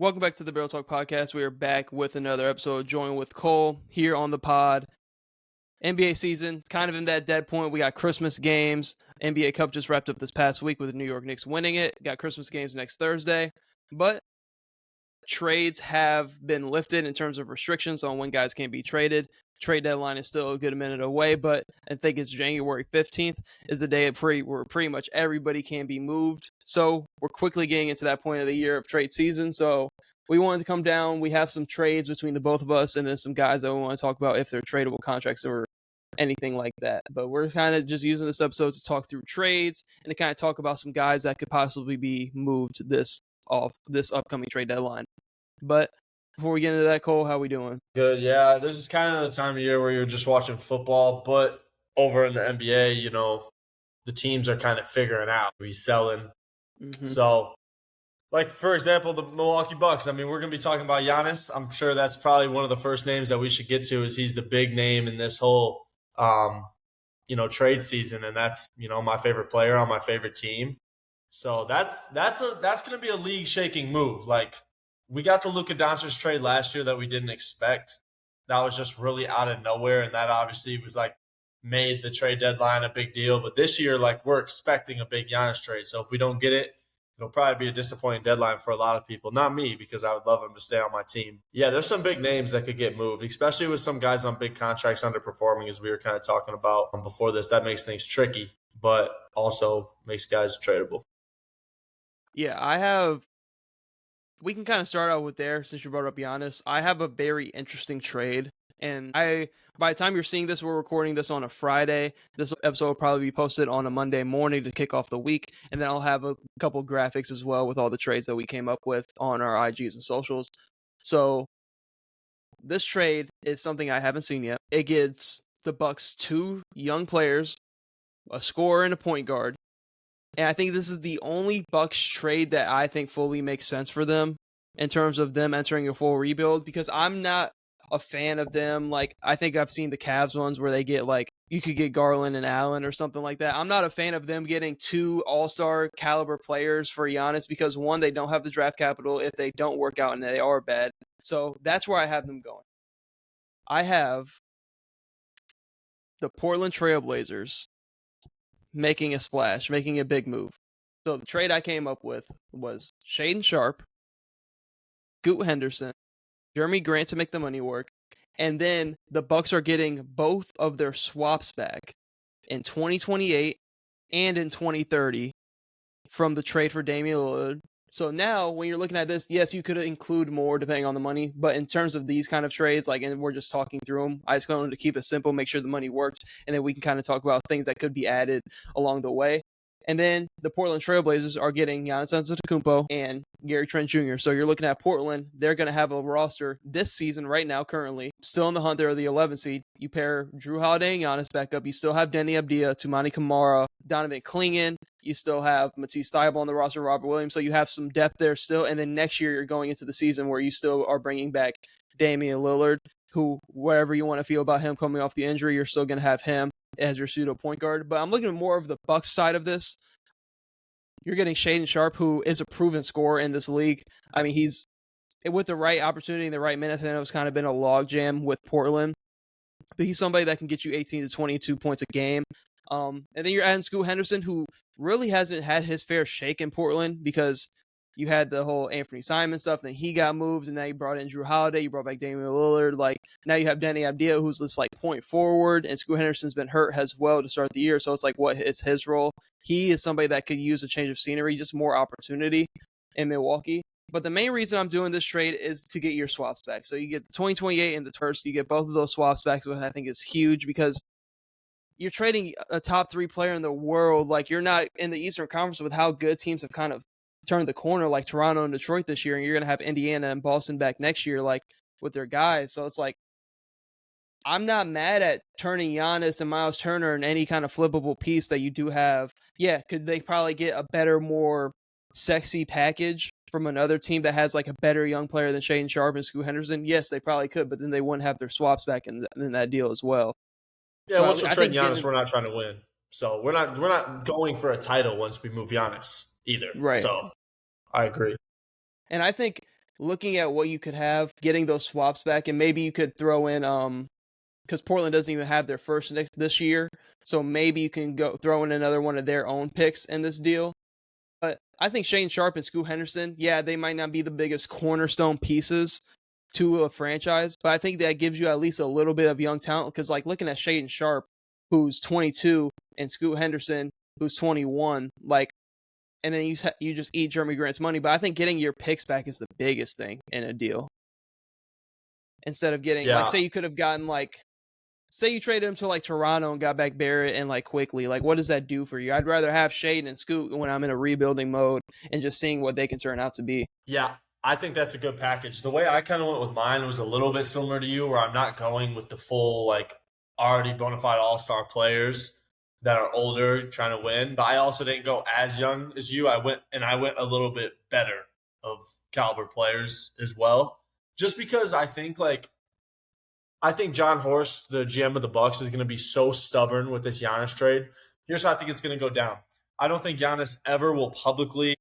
Welcome back to the Barrel Talk Podcast. We are back with another episode, joined with Cole here on the pod. NBA season, kind of in that dead point. We got Christmas games. NBA Cup just wrapped up this past week with the New York Knicks winning it. Got Christmas games next Thursday. But trades have been lifted in terms of restrictions on when guys can be traded. Trade deadline is still a good minute away, but I think it's January 15th is the day where pretty much everybody can be moved. So we're quickly getting into that point of the year of trade season. So we wanted to come down. We have some trades between the both of us and then some guys that we want to talk about if they're tradable contracts or anything like that. But we're kind of just using this episode to talk through trades and to kind of talk about some guys that could possibly be moved this upcoming trade deadline. But before we get into that, Cole, how we doing? Good, yeah. This is kind of the time of year where you're just watching football, but over in the NBA, the teams are kind of figuring out reselling. So, like, for example, the Milwaukee Bucks. I mean, we're going to be talking about Giannis. I'm sure that's probably one of the first names that we should get to, is he's the big name in this whole, trade season, and that's, my favorite player on my favorite team. So that's going to be a league-shaking move. Like, we got the Luka Doncic trade last year that we didn't expect. That was just really out of nowhere, and that obviously was made the trade deadline a big deal. But this year, we're expecting a big Giannis trade. So if we don't get it, it'll probably be a disappointing deadline for a lot of people. Not me, because I would love him to stay on my team. Yeah, there's some big names that could get moved, especially with some guys on big contracts underperforming, as we were kind of talking about before this. That makes things tricky, but also makes guys tradable. Yeah, we can kind of start out with there since you brought up Giannis. I have a very interesting trade. And by the time you're seeing this, we're recording this on a Friday. This episode will probably be posted on a Monday morning to kick off the week. And then I'll have a couple graphics as well with all the trades that we came up with on our IGs and socials. So this trade is something I haven't seen yet. It gives the Bucks 2 young players, a scorer and a point guard. And I think this is the only Bucks trade that I think fully makes sense for them in terms of them entering a full rebuild, because I'm not a fan of them. I think I've seen the Cavs ones where they get you could get Garland and Allen or something like that. I'm not a fan of them getting 2 all-star caliber players for Giannis because, one, they don't have the draft capital if they don't work out and they are bad. So that's where I have them going. I have the Portland Trailblazers making a splash, making a big move. So the trade I came up with was Shaedon Sharpe, Scoot Henderson, Jeremy Grant to make the money work, and then the Bucks are getting both of their swaps back in 2028 and in 2030 from the trade for Damian Lillard. So now, when you're looking at this, yes, you could include more depending on the money, but in terms of these kind of trades, and we're just talking through them, I just wanted to keep it simple, make sure the money worked, and then we can kind of talk about things that could be added along the way. And then the Portland Trailblazers are getting Giannis Antetokounmpo and Gary Trent Jr. So you're looking at Portland. They're going to have a roster this season right now, currently, still in the hunt. They're the 11th seed. You pair Drew Holiday and Giannis back up. You still have Denny Abdia, Toumani Camara, Donovan Clingan. You still have Matisse Thybulle on the roster, Robert Williams. So you have some depth there still. And then next year, you're going into the season where you still are bringing back Damian Lillard, who, whatever you want to feel about him coming off the injury, you're still going to have him as your pseudo point guard. But I'm looking at more of the Bucks side of this. You're getting Shaedon Sharpe, who is a proven scorer in this league. I mean, he's, with the right opportunity and the right minutes, I know it's kind of been a logjam with Portland, but he's somebody that can get you 18 to 22 points a game. And then you're adding Scoot Henderson, who really hasn't had his fair shake in Portland, because you had the whole Anthony Simon stuff, then he got moved, and now you brought in Drew Holiday, you brought back Damian Lillard. Now you have Denny Abdia, who's this point forward, and Scoot Henderson's been hurt as well to start the year, so it's what is his role? He is somebody that could use a change of scenery, just more opportunity in Milwaukee. But the main reason I'm doing this trade is to get your swaps back. So you get the 2028 and the first, you get both of those swaps back, which I think is huge, because you're trading a top 3 player in the world. You're not in the Eastern Conference with how good teams have kind of turned the corner, like Toronto and Detroit this year, and you're going to have Indiana and Boston back next year, with their guys. So it's I'm not mad at turning Giannis and Miles Turner in any kind of flippable piece that you do have. Yeah, could they probably get a better, more sexy package from another team that has a better young player than Shaedon Sharpe and Scoot Henderson? Yes, they probably could, but then they wouldn't have their swaps back in that deal as well. Yeah, so once we're trading Giannis, we're not trying to win. So we're not going for a title once we move Giannis either. Right. So I agree. And I think looking at what you could have, getting those swaps back, and maybe you could throw in because Portland doesn't even have their first this year, so maybe you can go throw in another one of their own picks in this deal. But I think Shane Sharp and Scoot Henderson, yeah, they might not be the biggest cornerstone pieces to a franchise, but I think that gives you at least a little bit of young talent. Because like looking at Shaden Sharp, who's 22, and Scoot Henderson, who's 21, like, and then you just eat Jeremy Grant's money. But I think getting your picks back is the biggest thing in a deal. Instead of getting like, say you could have gotten like, say you traded him to like Toronto and got back Barrett and like quickly, like what does that do for you? I'd rather have Shaden and Scoot when I'm in a rebuilding mode and just seeing what they can turn out to be. Yeah, I think that's a good package. The way I kind of went with mine was a little bit similar to you, where I'm not going with the full like already bona fide all-star players that are older trying to win, but I also didn't go as young as you. I went a little bit better of caliber players as well, just because I think John Horst, the GM of the Bucks, is going to be so stubborn with this Giannis trade. Here's how I think it's going to go down. I don't think Giannis ever will publicly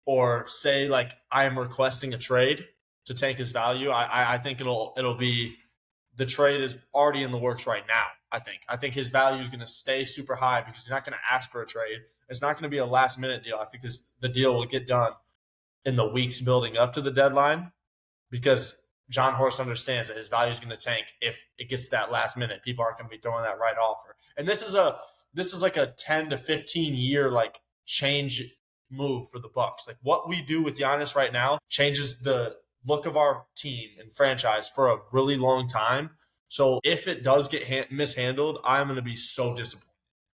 or say like I am requesting a trade to tank his value. I think it'll be the trade is already in the works right now. I think his value is going to stay super high because he's not going to ask for a trade. It's not going to be a last minute deal. I think the deal will get done in the weeks building up to the deadline because John Horst understands that his value is going to tank if it gets to that last minute. People aren't going to be throwing that right offer. And this is like a 10 to 15 year like change move for the Bucks. Like what we do with Giannis right now changes the look of our team and franchise for a really long time. So if it does get mishandled, I'm going to be so disappointed.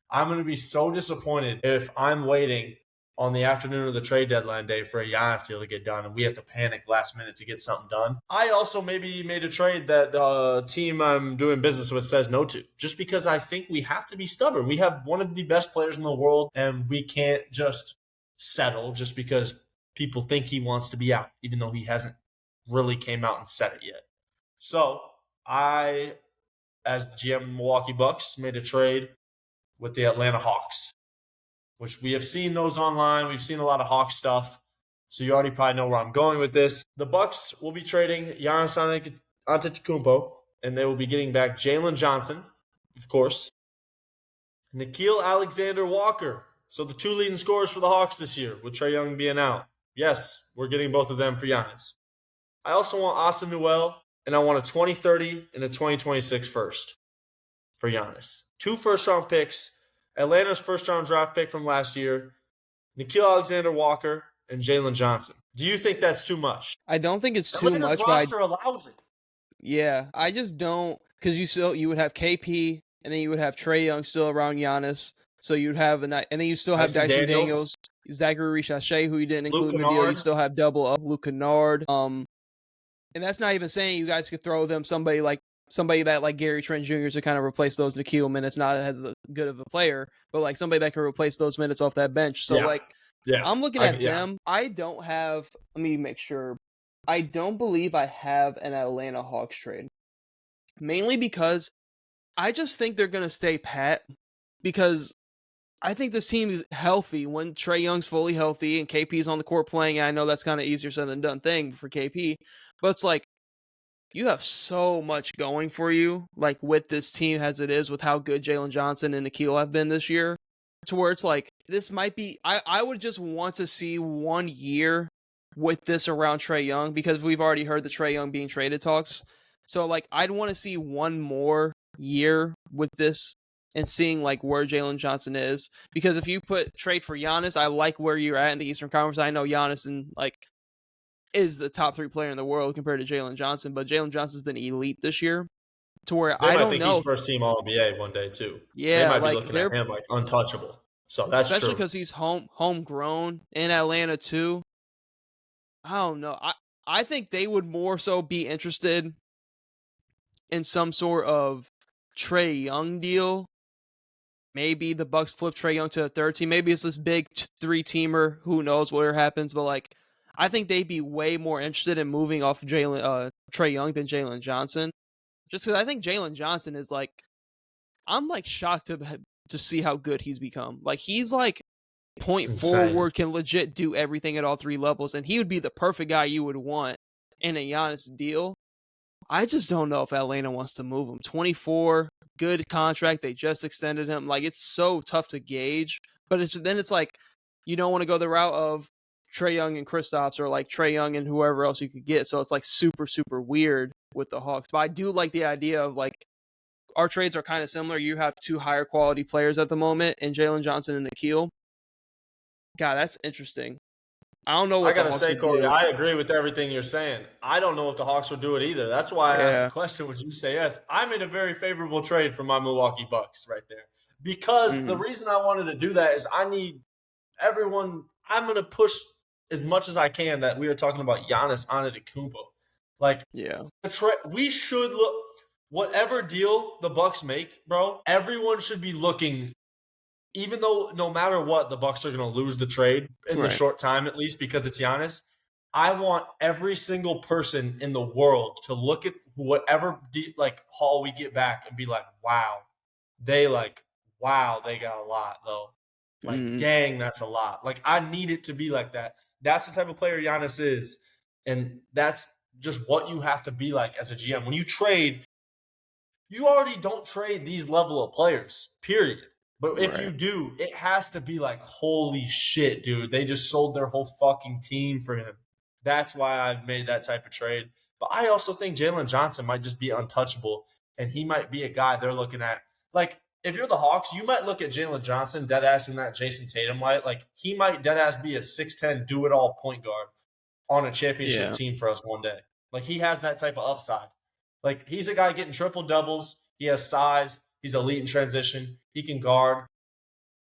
I'm going to be so disappointed if I'm waiting on the afternoon of the trade deadline day for a Giannis deal to get done and we have to panic last minute to get something done. I also maybe made a trade that the team I'm doing business with says no to, just because I think we have to be stubborn. We have one of the best players in the world and we can't just settle just because people think he wants to be out, even though he hasn't really came out and said it yet. So I, as the GM of the Milwaukee Bucks, made a trade with the Atlanta Hawks, which we have seen those online. We've seen a lot of Hawks stuff. So you already probably know where I'm going with this. The Bucks will be trading Giannis Antetokounmpo, and they will be getting back Jalen Johnson, of course, Nickeil Alexander-Walker. So the two leading scorers for the Hawks this year, with Trae Young being out. Yes, we're getting both of them for Giannis. I also want Asa Newell, and I want a 2030 and a 2026 first for Giannis. 2 first-round picks, Atlanta's first-round draft pick from last year, Nickeil Alexander-Walker, and Jalen Johnson. Do you think that's too much? I don't think it's too Atlanta's much. roster allows it. Yeah, I just don't, because you would have KP, and then you would have Trae Young still around Giannis. So you'd have and then you still have Dyson Daniels, Zachary Richardson, who you didn't include in the deal. You still have double up Luke Kennard. And that's not even saying you guys could throw them somebody that like Gary Trent Jr. to kind of replace those Nickeil minutes, not as good of a player, but like somebody that can replace those minutes off that bench. So I'm looking at them. I don't have. Let me make sure. I don't believe I have an Atlanta Hawks trade, mainly because I just think they're gonna stay pat because I think this team is healthy when Trae Young's fully healthy and KP's on the court playing. I know that's kind of easier said than done thing for KP, but it's like you have so much going for you, like with this team as it is, with how good Jalen Johnson and Nickeil have been this year, to where it's like this might be. I would just want to see 1 year with this around Trae Young because we've already heard the Trae Young being traded talks. So like I'd want to see 1 more year with this and seeing like where Jalen Johnson is, because if you trade for Giannis, I like where you're at in the Eastern Conference. I know Giannis is the top 3 player in the world compared to Jalen Johnson, but Jalen Johnson's been elite this year to where I don't know. He's first team All NBA one day too. Yeah, they might be looking at him like untouchable. So that's especially because he's homegrown in Atlanta too. I don't know. I think they would more so be interested in some sort of Trae Young deal. Maybe the Bucks flip Trae Young to a 3rd team. Maybe it's this big 3-teamer. Who knows what happens? But like, I think they'd be way more interested in moving off Trae Young than Jalen Johnson. Just because I think Jalen Johnson is like, I'm like shocked to see how good he's become. Like he's like point forward, can legit do everything at all three levels, and he would be the perfect guy you would want in a Giannis deal. I just don't know if Atlanta wants to move him. 24, good contract. They just extended him. Like, it's so tough to gauge. But it's like, you don't want to go the route of Trae Young and Kristaps, or like Trae Young and whoever else you could get. So it's like super, super weird with the Hawks. But I do like the idea of, like, our trades are kind of similar. You have two higher quality players at the moment in Jalen Johnson and Nickeil. God, that's interesting. I don't know what I gotta say, Corey, I agree with everything you're saying. I don't know if the Hawks will do it either. That's why I asked the question. Would you say yes? I'm in a very favorable trade for my Milwaukee Bucks right there, because the reason I wanted to do that is I need everyone. I'm gonna push as much as I can that we are talking about Giannis Antetokounmpo. Like, we should look, whatever deal the Bucks make, bro. Everyone should be looking. Even though no matter what, the Bucks are going to lose the trade in the short time, at least because it's Giannis, I want every single person in the world to look at whatever haul we get back and be like, wow, they got a lot though. Like, dang, that's a lot. Like, I need it to be like that. That's the type of player Giannis is, and that's just what you have to be like as a GM. When you trade, you already don't trade these level of players, period. But if you do, it has to be like, holy shit, dude. They just sold their whole fucking team for him. That's why I've made that type of trade. But I also think Jalen Johnson might just be untouchable, and he might be a guy they're looking at. Like, if you're the Hawks, you might look at Jalen Johnson, deadass in that Jason Tatum light. Like, he might deadass be a 6'10", do-it-all point guard on a championship team for us one day. Like, he has that type of upside. Like, he's a guy getting triple-doubles. He has size. He's elite in transition. He can guard.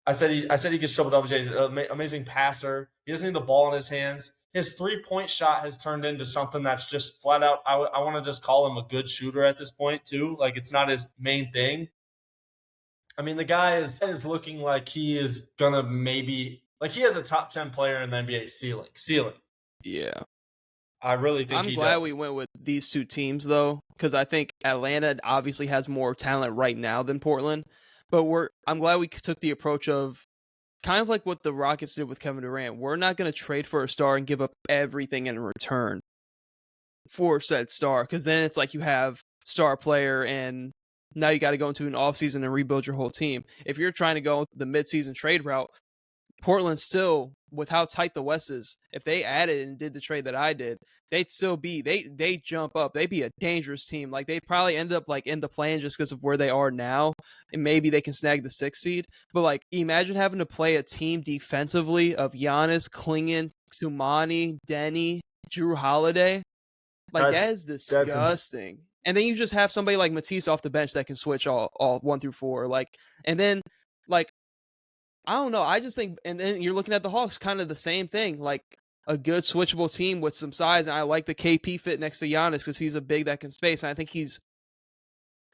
I said he gets triple doubles. He's an amazing passer. He doesn't need the ball in his hands. His 3-point shot has turned into something that's just flat out. I want to just call him a good shooter at this point too. Like, it's not his main thing. I mean, the guy is looking like he is gonna maybe, like, he has a top 10 player in the NBA ceiling. Yeah. I really think I'm glad we went with these two teams, though, because I think Atlanta obviously has more talent right now than Portland. But I'm glad we took the approach of kind of like what the Rockets did with Kevin Durant. We're not going to trade for a star and give up everything in return for said star, because then it's like you have star player and now you got to go into an offseason and rebuild your whole team. If you're trying to go the midseason trade route, Portland still, with how tight the West is, if they added and did the trade that I did, they'd still be, they jump up. They'd be a dangerous team. Like, they probably end up like in the play-in just because of where they are now, and maybe they can snag the 6th seed. But like, imagine having to play a team defensively of Giannis, Clingan, Tumani, Denny, Drew Holiday. Like, that is disgusting. And then you just have somebody like Matisse off the bench that can switch all 1 through 4. Like, and then like, I don't know. I just think, and then you're looking at the Hawks, kind of the same thing, like a good switchable team with some size. And I like the KP fit next to Giannis because he's a big that can space. And I think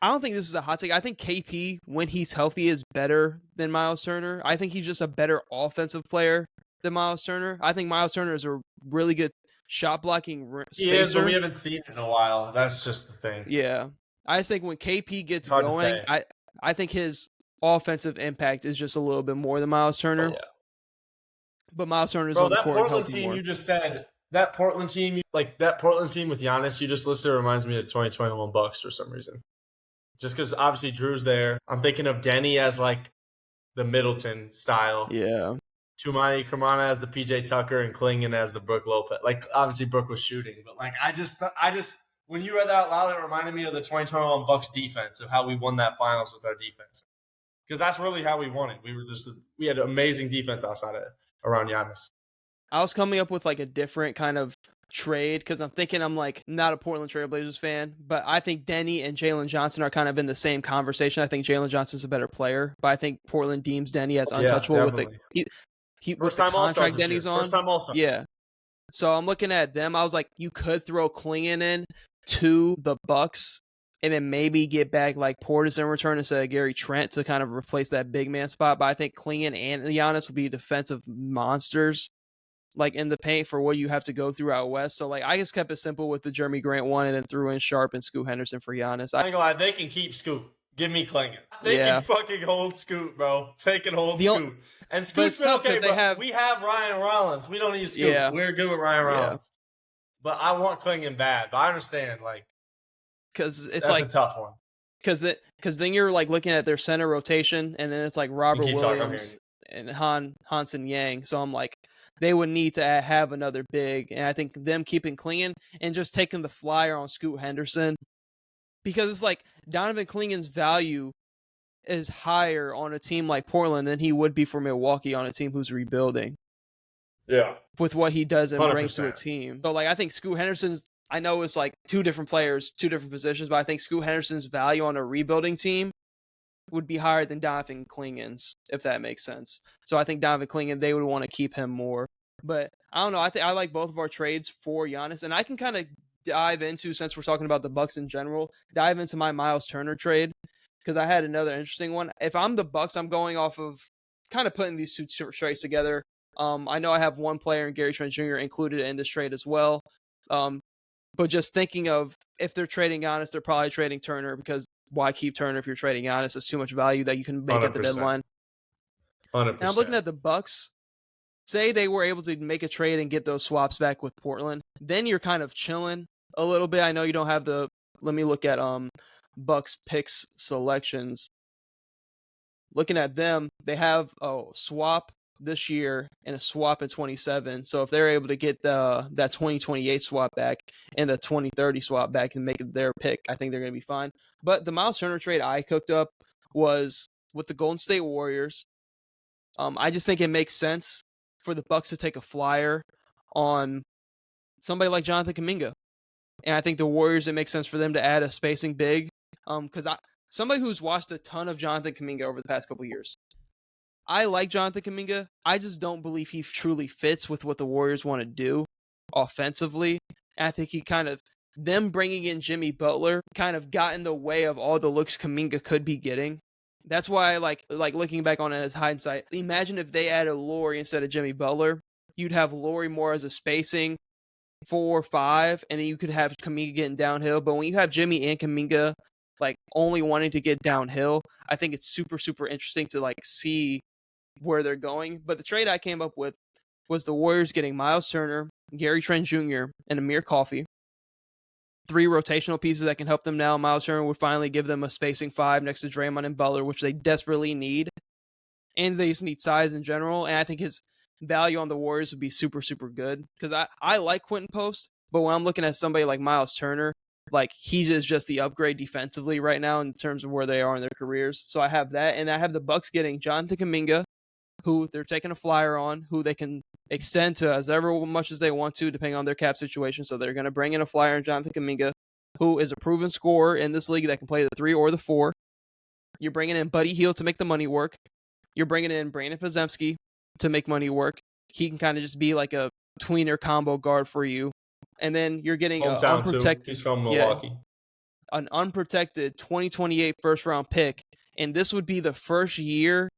I don't think this is a hot take. I think KP, when he's healthy, is better than Miles Turner. I think he's just a better offensive player than Miles Turner. I think Miles Turner is a really good shot blocking spacer. He is, but we haven't seen it in a while. That's just the thing. Yeah. I just think when KP gets going, I think his offensive impact is just a little bit more than Miles Turner. But Miles Turner's on the court. That Portland team you just said, that Portland team with Giannis you just listed reminds me of 2021 Bucks for some reason. Just because obviously Drew's there. I'm thinking of Denny as like the Middleton style. Yeah. Tumani Kamana as the PJ Tucker and Clingan as the Brook Lopez. Like, obviously Brook was shooting, but like I just when you read that out loud, it reminded me of the 2021 Bucks defense, of how we won that finals with our defense. Because that's really how we won it. We had amazing defense around Giannis. I was coming up with like a different kind of trade because I'm like not a Portland Trailblazers fan, but I think Denny and Jalen Johnson are kind of in the same conversation. I think Jalen Johnson's a better player, but I think Portland deems Denny as untouchable with the contract Denny's on. First time All-Stars. Yeah. So I'm looking at them. I was like, you could throw Clingan in to the Bucks and then maybe get back like Portis in return instead of Gary Trent to kind of replace that big man spot. But I think Clingan and Giannis would be defensive monsters, like in the paint for what you have to go through out west. So like I just kept it simple with the Jeremy Grant one and then threw in Sharp and Scoot Henderson for Giannis. I ain't gonna lie, they can keep Scoot. Give me Clingan. They can fucking hold Scoot, bro. They can hold Scoot. And Scoot's been okay, but we have Ryan Rollins. We don't need Scoot. Yeah. We're good with Ryan Rollins. But I want Clingan bad. But I understand, like, because it's that's a tough one. Because then you're like looking at their center rotation, and then it's like Robert Williams and Hansen Yang. So I'm like, they would need to have another big, and I think them keeping Clingan and just taking the flyer on Scoot Henderson, because it's like Donovan Clingan's value is higher on a team like Portland than he would be for Milwaukee on a team who's rebuilding. Yeah, with what he does and 100%. brings to a team. So like I think Scoot Henderson's, I know it's like two different players, two different positions, but I think Scoot Henderson's value on a rebuilding team would be higher than Donovan Clingan's, if that makes sense. So I think Donovan Clingan, they would want to keep him more. But I don't know. I think I like both of our trades for Giannis, and I can kind of dive into, since we're talking about the Bucks in general, dive into my Miles Turner trade, because I had another interesting one. If I'm the Bucks, I'm going off of kind of putting these two trades together. I know I have one player in Gary Trent Jr. included in this trade as well. But just thinking of, if they're trading Giannis, they're probably trading Turner, because why keep Turner if you're trading Giannis? It's too much value that you can make 100%. At the deadline. 100%. And I'm looking at the Bucks. Say they were able to make a trade and get those swaps back with Portland, then you're kind of chilling a little bit. I know you don't have the. Let me look at Bucks picks selections. Looking at them, they have a swap this year and a swap in 27. So if they're able to get that 2028 swap back and the 2030 swap back and make it their pick, I think they're going to be fine. But the Miles Turner trade I cooked up was with the Golden State Warriors. I just think it makes sense for the Bucks to take a flyer on somebody like Jonathan Kuminga. And I think the Warriors, it makes sense for them to add a spacing big. Because somebody who's watched a ton of Jonathan Kuminga over the past couple of years, I like Jonathan Kuminga. I just don't believe he truly fits with what the Warriors want to do offensively. And I think he kind of, them bringing in Jimmy Butler kind of got in the way of all the looks Kuminga could be getting. That's why I like looking back on it as hindsight. Imagine if they added Lauri instead of Jimmy Butler. You'd have Lauri more as a spacing 4 or 5, and then you could have Kuminga getting downhill. But when you have Jimmy and Kuminga like only wanting to get downhill, I think it's super, super interesting to like see where they're going. But the trade I came up with was the Warriors getting Miles Turner, Gary Trent Jr., and Amir Coffey. 3 rotational pieces that can help them now. Miles Turner would finally give them a spacing 5 next to Draymond and Butler, which they desperately need. And they just need size in general. And I think his value on the Warriors would be super, super good. Because I like Quentin Post, but when I'm looking at somebody like Miles Turner, like he is just the upgrade defensively right now in terms of where they are in their careers. So I have that. And I have the Bucks getting Jonathan Kuminga, who they're taking a flyer on, who they can extend to as ever much as they want to, depending on their cap situation. So they're going to bring in a flyer on Jonathan Kuminga, who is a proven scorer in this league that can play the 3 or the 4. You're bringing in Buddy Hield to make the money work. You're bringing in Brandon Podziemski to make money work. He can kind of just be like a tweener combo guard for you. And then you're getting an unprotected. He's from Milwaukee. An unprotected 2028 first-round pick. And this would be the first year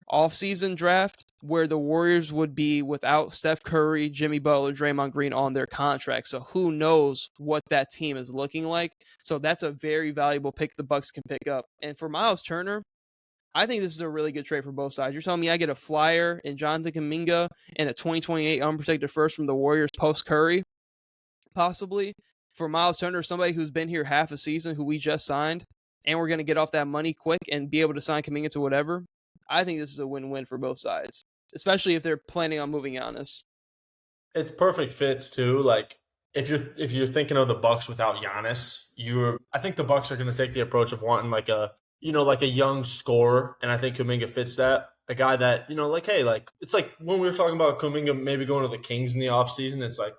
off-season draft where the Warriors would be without Steph Curry, Jimmy Butler, Draymond Green on their contract. So who knows what that team is looking like. So that's a very valuable pick the Bucks can pick up. And for Miles Turner, I think this is a really good trade for both sides. You're telling me I get a flyer in Jonathan Kuminga and a 2028 unprotected first from the Warriors post-Curry, possibly, for Miles Turner, somebody who's been here half a season, who we just signed, and we're going to get off that money quick and be able to sign Kuminga to whatever. I think this is a win-win for both sides, especially if they're planning on moving Giannis. It's perfect fits too. Like if you're thinking of the Bucks without Giannis, I think the Bucks are going to take the approach of wanting like a young scorer, and I think Kuminga fits that. A guy that, it's like when we were talking about Kuminga maybe going to the Kings in the offseason, it's like,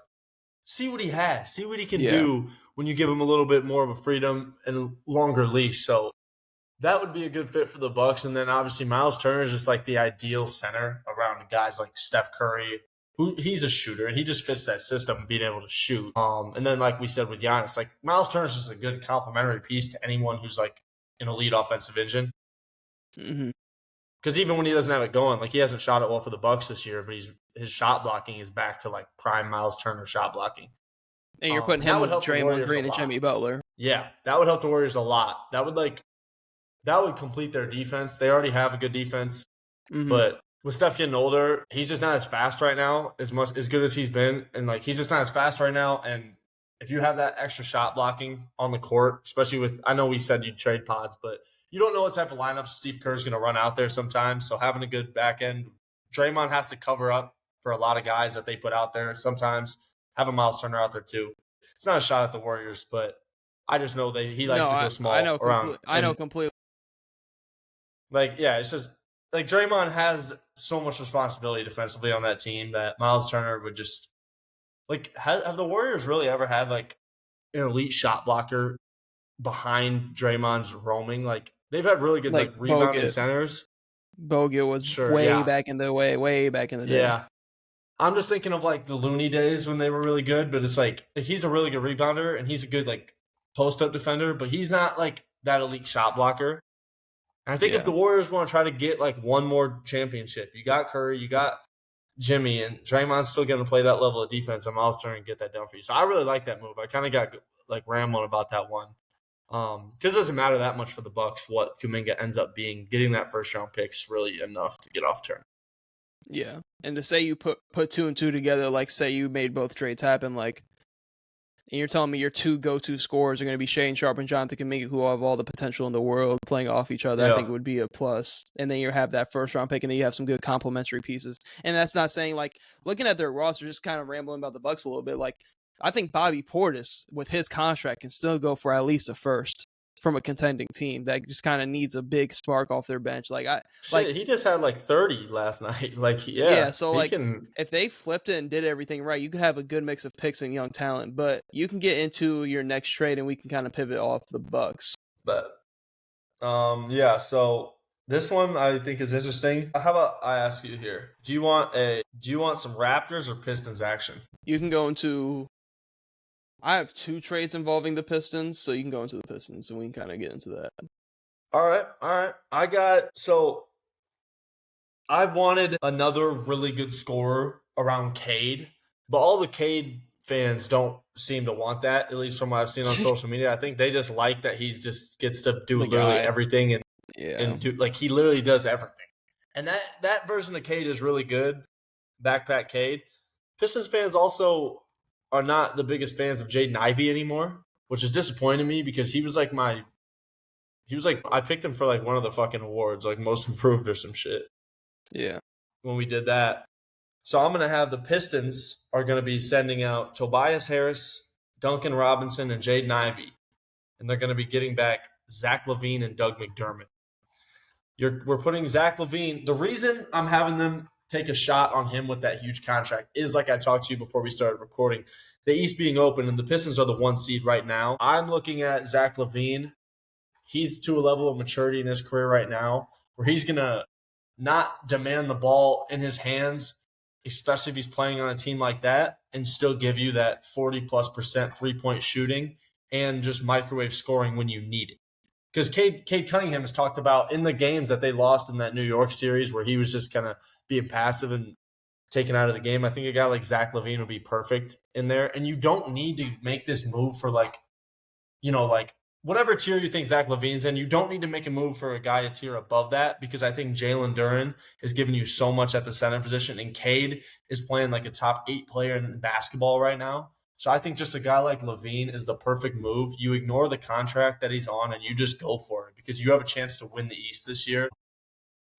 see what he has, see what he can do when you give him a little bit more of a freedom and longer leash. So that would be a good fit for the Bucks. And then obviously Miles Turner is just like the ideal center around guys like Steph Curry, who he's a shooter and he just fits that system, being able to shoot. And then like we said with Giannis, like Miles Turner is just a good complementary piece to anyone who's like an elite offensive engine. Mm-hmm. Because even when he doesn't have it going, like he hasn't shot it well for the Bucks this year, but his shot blocking is back to like prime Miles Turner shot blocking. And you're putting him with Draymond Green and Jimmy Butler. Yeah, that would help the Warriors a lot. That would like that would complete their defense. They already have a good defense, but with Steph getting older, he's just not as fast right now, as good as he's been, and like he's just not as fast right now. And if you have that extra shot blocking on the court, especially with, I know we said you'd trade pods, but you don't know what type of lineups Steve Kerr's going to run out there sometimes. So having a good back end, Draymond has to cover up for a lot of guys that they put out there. Sometimes having Miles Turner out there too. It's not a shot at the Warriors, but I just know that he likes to go small around. I know completely. Like, yeah, it's just like Draymond has so much responsibility defensively on that team that Miles Turner would just like. Have the Warriors really ever had like an elite shot blocker behind Draymond's roaming? Like they've had really good like rebounding centers. Bogut was back in the day. Yeah. I'm just thinking of like the Looney days when they were really good, but it's like he's a really good rebounder and he's a good like post-up defender, but he's not like that elite shot blocker. And I think if the Warriors want to try to get like one more championship, you got Curry, you got Jimmy, and Draymond's still going to play that level of defense, and Miles Turner and get that done for you. So I really like that move. I kind of got like rambling about that one. Because it doesn't matter that much for the Bucks what Kuminga ends up being. Getting that first round pick's really enough to get off turn. Yeah, and to say you put 2 and 2 together, like say you made both trades happen, like, and you're telling me your 2 go-to scorers are going to be Shane Sharp and Jonathan Kuminga, who have all the potential in the world playing off each other. I think it would be a plus. And then you have that first round pick, and then you have some good complementary pieces. And that's not saying like looking at their roster, just kind of rambling about the Bucks a little bit. Like I think Bobby Portis with his contract can still go for at least a first from a contending team that just kind of needs a big spark off their bench. He just had like 30 last night. So like if they flipped it and did everything right, you could have a good mix of picks and young talent. But you can get into your next trade and we can kind of pivot off the Bucks. But so this one I think is interesting. How about I ask you here? Do you want some Raptors or Pistons action? You can go into I have 2 trades involving the Pistons, so you can go into the Pistons, and we can kind of get into that. All right. I've wanted another really good scorer around Cade, but all the Cade fans don't seem to want that, at least from what I've seen on social media. I think they just like that he just gets to do literally everything and do, like he literally does everything. And that version of Cade is really good, backpack Cade. Pistons fans also are not the biggest fans of Jaden Ivey anymore, which is disappointing to me because I picked him for like one of the fucking awards, like most improved or some shit. Yeah. When we did that. So I'm going to have the Pistons are going to be sending out Tobias Harris, Duncan Robinson, and Jaden Ivey. And they're going to be getting back Zach LaVine and Doug McDermott. We're putting Zach LaVine. The reason I'm having them take a shot on him with that huge contract is, like I talked to you before we started recording, the East being open and the Pistons are the 1 seed right now. I'm looking at Zach LaVine. He's to a level of maturity in his career right now where he's going to not demand the ball in his hands, especially if he's playing on a team like that, and still give you that 40+% three-point shooting and just microwave scoring when you need it. Because Cade Cunningham has talked about in the games that they lost in that New York series where he was just kind of being passive and taken out of the game. I think a guy like Zach LaVine would be perfect in there. And you don't need to make this move for whatever tier you think Zach LaVine's in, you don't need to make a move for a guy a tier above that because I think Jalen Duren is giving you so much at the center position and Cade is playing like a top 8 player in basketball right now. So I think just a guy like LaVine is the perfect move. You ignore the contract that he's on and you just go for it because you have a chance to win the East this year.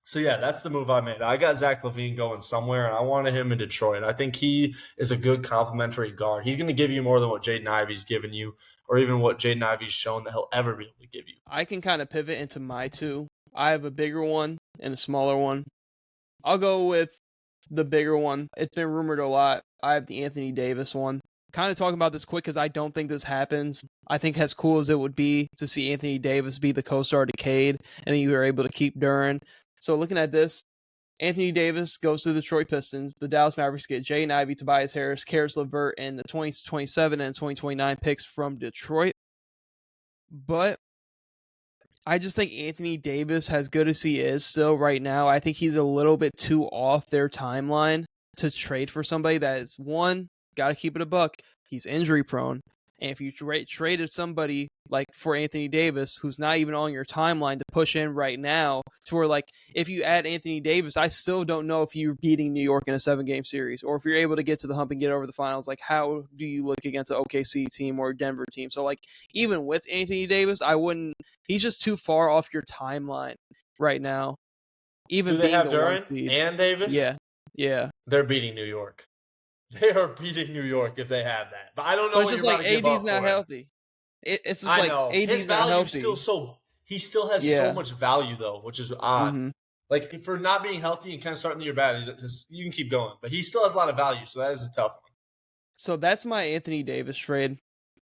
So, yeah, that's the move I made. I got Zach LaVine going somewhere, and I wanted him in Detroit. I think he is a good complementary guard. He's going to give you more than what Jaden Ivey's given you or even what Jaden Ivey's shown that he'll ever be able to give you. I can kind of pivot into my 2. I have a bigger one and a smaller one. I'll go with the bigger one. It's been rumored a lot. I have the Anthony Davis one. Kind of talking about this quick because I don't think this happens. I think as cool as it would be to see Anthony Davis be the co-star to Cade and then you were able to keep Duren. So looking at this, Anthony Davis goes to the Detroit Pistons. The Dallas Mavericks get Jaden Ivey, Tobias Harris, Caris LeVert, and the 2027 and 2029 picks from Detroit. But I just think Anthony Davis, as good as he is still right now, I think he's a little bit too off their timeline to trade for somebody that is, one, got to keep it a buck. He's injury prone. And if you traded somebody like for Anthony Davis, who's not even on your timeline to push in right now, to where like if you add Anthony Davis, I still don't know if you're beating New York in a 7-game series or if you're able to get to the hump and get over the finals. Like, how do you look against an OKC team or a Denver team? So like even with Anthony Davis, I wouldn't. He's just too far off your timeline right now. Even Do they being have the Duran 1 seed. and Davis? Yeah. They're beating New York. They are beating New York if they have that. But I don't know But it's what just you're like about to give AD's up not for healthy. It's just I like know. AD's His not value's healthy. he still has so much value though, which is odd. Mm-hmm. Like for not being healthy and kind of starting the year bad, you can keep going. But he still has a lot of value, so that is a tough one. So that's my Anthony Davis trade.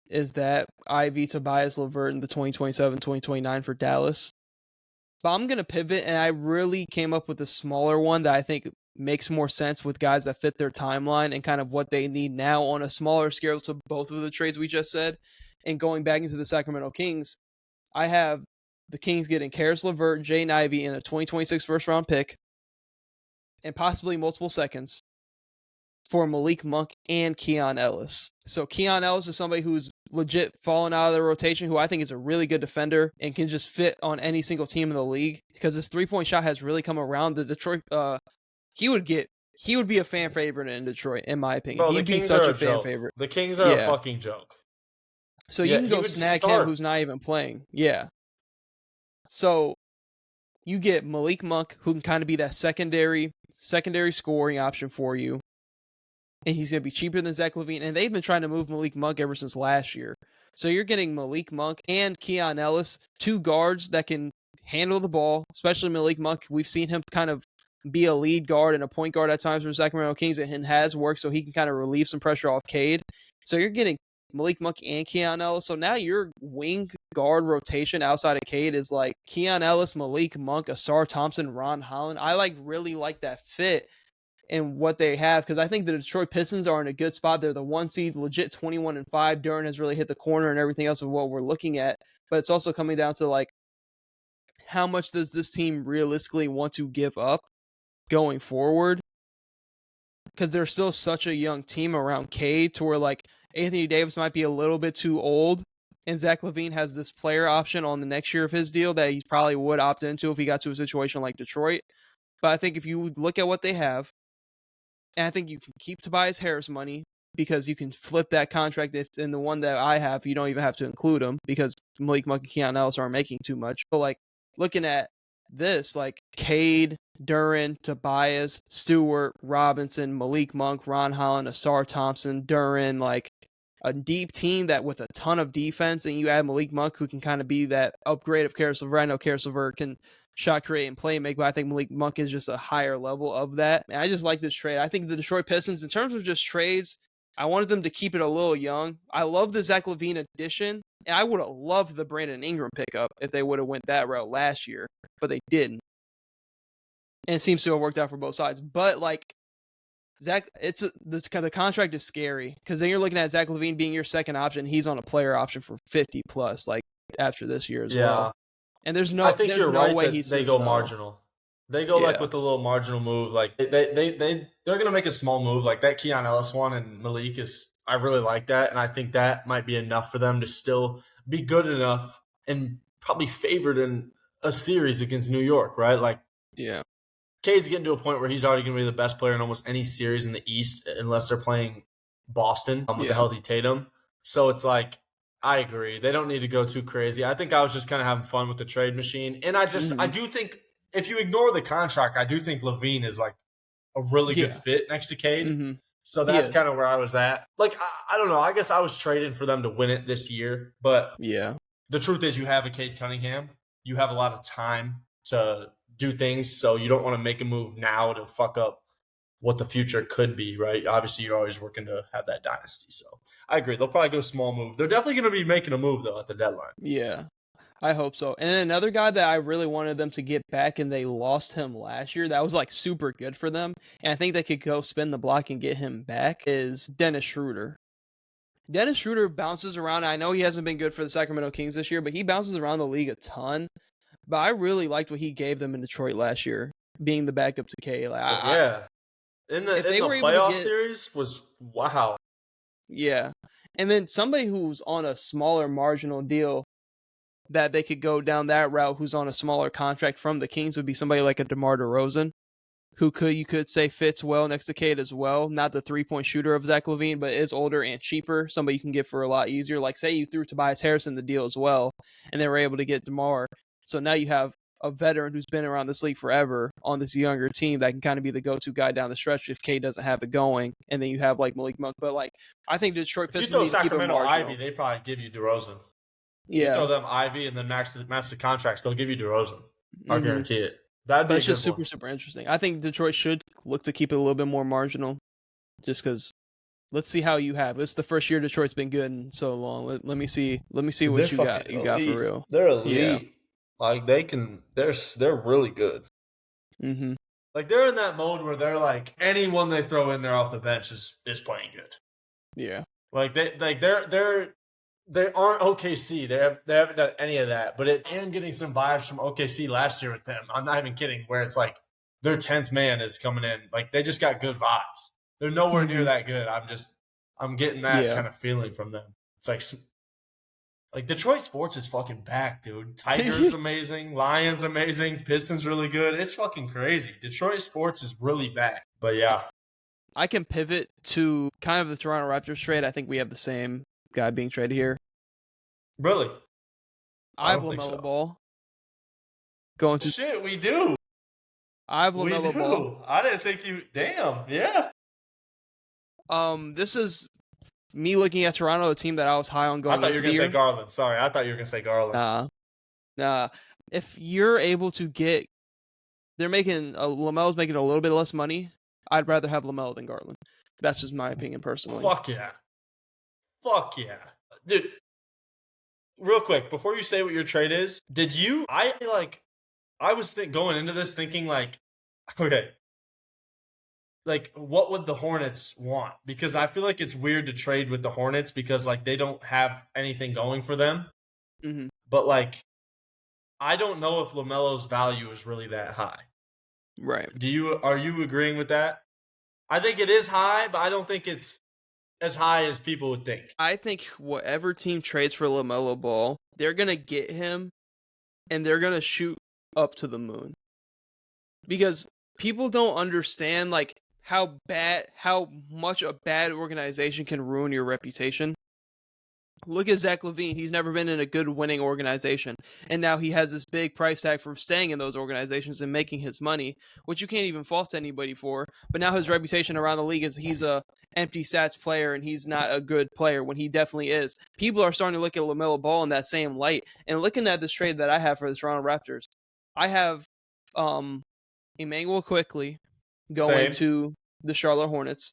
Is that Ivy, Tobias, LeVert in the 2027-2029 for Dallas. But I'm going to pivot, and I really came up with a smaller one that I think makes more sense with guys that fit their timeline and kind of what they need now on a smaller scale to both of the trades we just said. And going back into the Sacramento Kings, I have the Kings getting Karis LeVert, Jaden Ivey in a 2026 first-round pick and possibly multiple seconds for Malik Monk and Keon Ellis. So Keon Ellis is somebody who's legit fallen out of the rotation, who I think is a really good defender and can just fit on any single team in the league because his 3-point shot has really come around. The Detroit, he would be a fan favorite in Detroit, in my opinion. Bro, He'd be such a fan favorite. The Kings are a fucking joke. So you can go snag him who's not even playing. Yeah. So you get Malik Monk, who can kind of be that secondary scoring option for you. And he's going to be cheaper than Zach LaVine. And they've been trying to move Malik Monk ever since last year. So you're getting Malik Monk and Keon Ellis, 2 guards that can handle the ball, especially Malik Monk. We've seen him kind of be a lead guard and a point guard at times for Sacramento Kings, and has worked, so he can kind of relieve some pressure off Cade. So you're getting Malik Monk and Keon Ellis. So now your wing guard rotation outside of Cade is like Keon Ellis, Malik Monk, Asar Thompson, Ron Holland. I really like that fit and what they have, because I think the Detroit Pistons are in a good spot. They're the 1 seed, legit 21-5. Duran has really hit the corner and everything else of what we're looking at. But it's also coming down to like, how much does this team realistically want to give up going forward? Because they're still such a young team around Cade, to where like Anthony Davis might be a little bit too old, and Zach LaVine has this player option on the next year of his deal that he probably would opt into if he got to a situation like Detroit. But I think if you look at what they have, and I think you can keep Tobias Harris money because you can flip that contract. If in the one that I have, you don't even have to include him because Malik Monk and Keon Ellis aren't making too much. But like looking at this, like Cade, Duran, Tobias, Stewart, Robinson, Malik Monk, Ron Holland, Asar Thompson, Duran, like a deep team that with a ton of defense, and you add Malik Monk, who can kind of be that upgrade of Karis LeVert. I know Karis LeVert can shot create and play make, but I think Malik Monk is just a higher level of that. And I just like this trade. I think the Detroit Pistons, in terms of just trades, I wanted them to keep it a little young. I love the Zach LaVine addition, and I would have loved the Brandon Ingram pickup if they would have went that route last year, but they didn't. And it seems to have worked out for both sides. But like Zach, the contract is scary because then you're looking at Zach LaVine being your second option. He's on a player option for 50 plus, like after this year as well. And there's no, I think there's you're no right way that they go marginal. They go like with a little marginal move. Like they're gonna make a small move like that Keon Ellis one, and Malik is. I really like that, and I think that might be enough for them to still be good enough and probably favored in a series against New York, right? Like, Cade's getting to a point where he's already gonna be the best player in almost any series in the East, unless they're playing Boston with a healthy Tatum. So it's like, I agree. They don't need to go too crazy. I think I was just kind of having fun with the trade machine. And I do think if you ignore the contract, I do think LaVine is like a really good fit next to Cade. So that's kind of where I was at. Like, I don't know. I guess I was trading for them to win it this year. But the truth is you have a Cade Cunningham. You have a lot of time to do things. So you don't want to make a move now to fuck up what the future could be, right? Obviously, you're always working to have that dynasty. So I agree. They'll probably go small move. They're definitely going to be making a move, though, at the deadline. Yeah, I hope so. And then another guy that I really wanted them to get back, and they lost him last year, that was like super good for them. And I think they could go spin the block and get him back, is Dennis Schroeder. Dennis Schroeder bounces around. I know he hasn't been good for the Sacramento Kings this year, but he bounces around the league a ton. But I really liked what he gave them in Detroit last year, being the backup to K. In the playoff series was wow. Yeah. And then somebody who's on a smaller marginal deal that they could go down that route, who's on a smaller contract from the Kings, would be somebody like a DeMar DeRozan, who you could say fits well next to Cade as well. Not the 3-point shooter of Zach LaVine, but is older and cheaper. Somebody you can get for a lot easier. Like say you threw Tobias Harris in the deal as well, and they were able to get DeMar. So now you have a veteran who's been around this league forever on this younger team that can kind of be the go-to guy down the stretch if Cade doesn't have it going. And then you have like Malik Monk. But like I think Detroit Pistons need to keep it marginal. Ivy, they probably give you DeRozan. Yeah. You throw them Ivy and then match the contracts, they'll give you DeRozan. I'll guarantee it. That's just super interesting. I think Detroit should look to keep it a little bit more marginal, just because. Let's see how you have. It's the first year Detroit's been good in so long. Let me see what you got. You got for real. They're elite. Yeah. Like they can. They're really good. Mm-hmm. Like they're in that mode where they're like anyone they throw in there off the bench is playing good. Yeah. Like they aren't OKC. They haven't done any of that. But I am getting some vibes from OKC last year with them. I'm not even kidding. Where it's like their 10th man is coming in. Like they just got good vibes. They're nowhere near that good. I'm getting that kind of feeling from them. It's like Detroit sports is fucking back, dude. Tigers amazing, Lions amazing, Pistons really good. It's fucking crazy. Detroit sports is really back. But yeah. I can pivot to kind of the Toronto Raptors trade. I think we have the same guy being traded here. Really? I have LaMelo Ball. Going to shit, we do. I have LaMelo Ball. I didn't think you. Damn, yeah. This is me looking at Toronto, a team that I was high on going. I thought you were gonna say Garland. Sorry, I thought you were gonna say Garland. Nah. If you're able to get, LaMelo's making a little bit less money. I'd rather have LaMelo than Garland. That's just my opinion personally. Fuck yeah, dude. Real quick, before you say what your trade is, did you? I was going into this thinking like, okay. Like, what would the Hornets want? Because I feel like it's weird to trade with the Hornets because, like, they don't have anything going for them. Mm-hmm. But, like, I don't know if LaMelo's value is really that high. Right. Are you agreeing with that? I think it is high, but I don't think it's as high as people would think. I think whatever team trades for LaMelo Ball, they're going to get him, and they're going to shoot up to the moon. Because people don't understand, like, how much a bad organization can ruin your reputation. Look at Zach LaVine. He's never been in a good winning organization. And now he has this big price tag for staying in those organizations and making his money, which you can't even fault anybody for. But now his reputation around the league is he's a empty stats player and he's not a good player when he definitely is. People are starting to look at LaMelo Ball in that same light. And looking at this trade that I have for the Toronto Raptors, I have Emmanuel Quickley going to the Charlotte Hornets,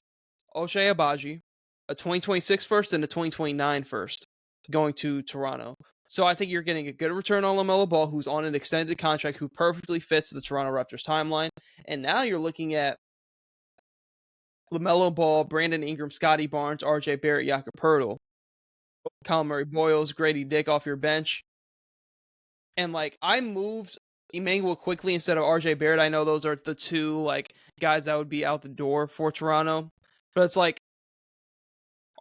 Ochai Agbaji, a 2026 first and a 2029 first going to Toronto. So I think you're getting a good return on LaMelo Ball, who's on an extended contract, who perfectly fits the Toronto Raptors timeline. And now you're looking at LaMelo Ball, Brandon Ingram, Scotty Barnes, RJ Barrett, Jakob Poeltl, Kyle Murray-Boyles, Grady Dick off your bench. And like I moved Emmanuel Quickley instead of RJ Barrett. I know those are the two like guys that would be out the door for Toronto. But it's like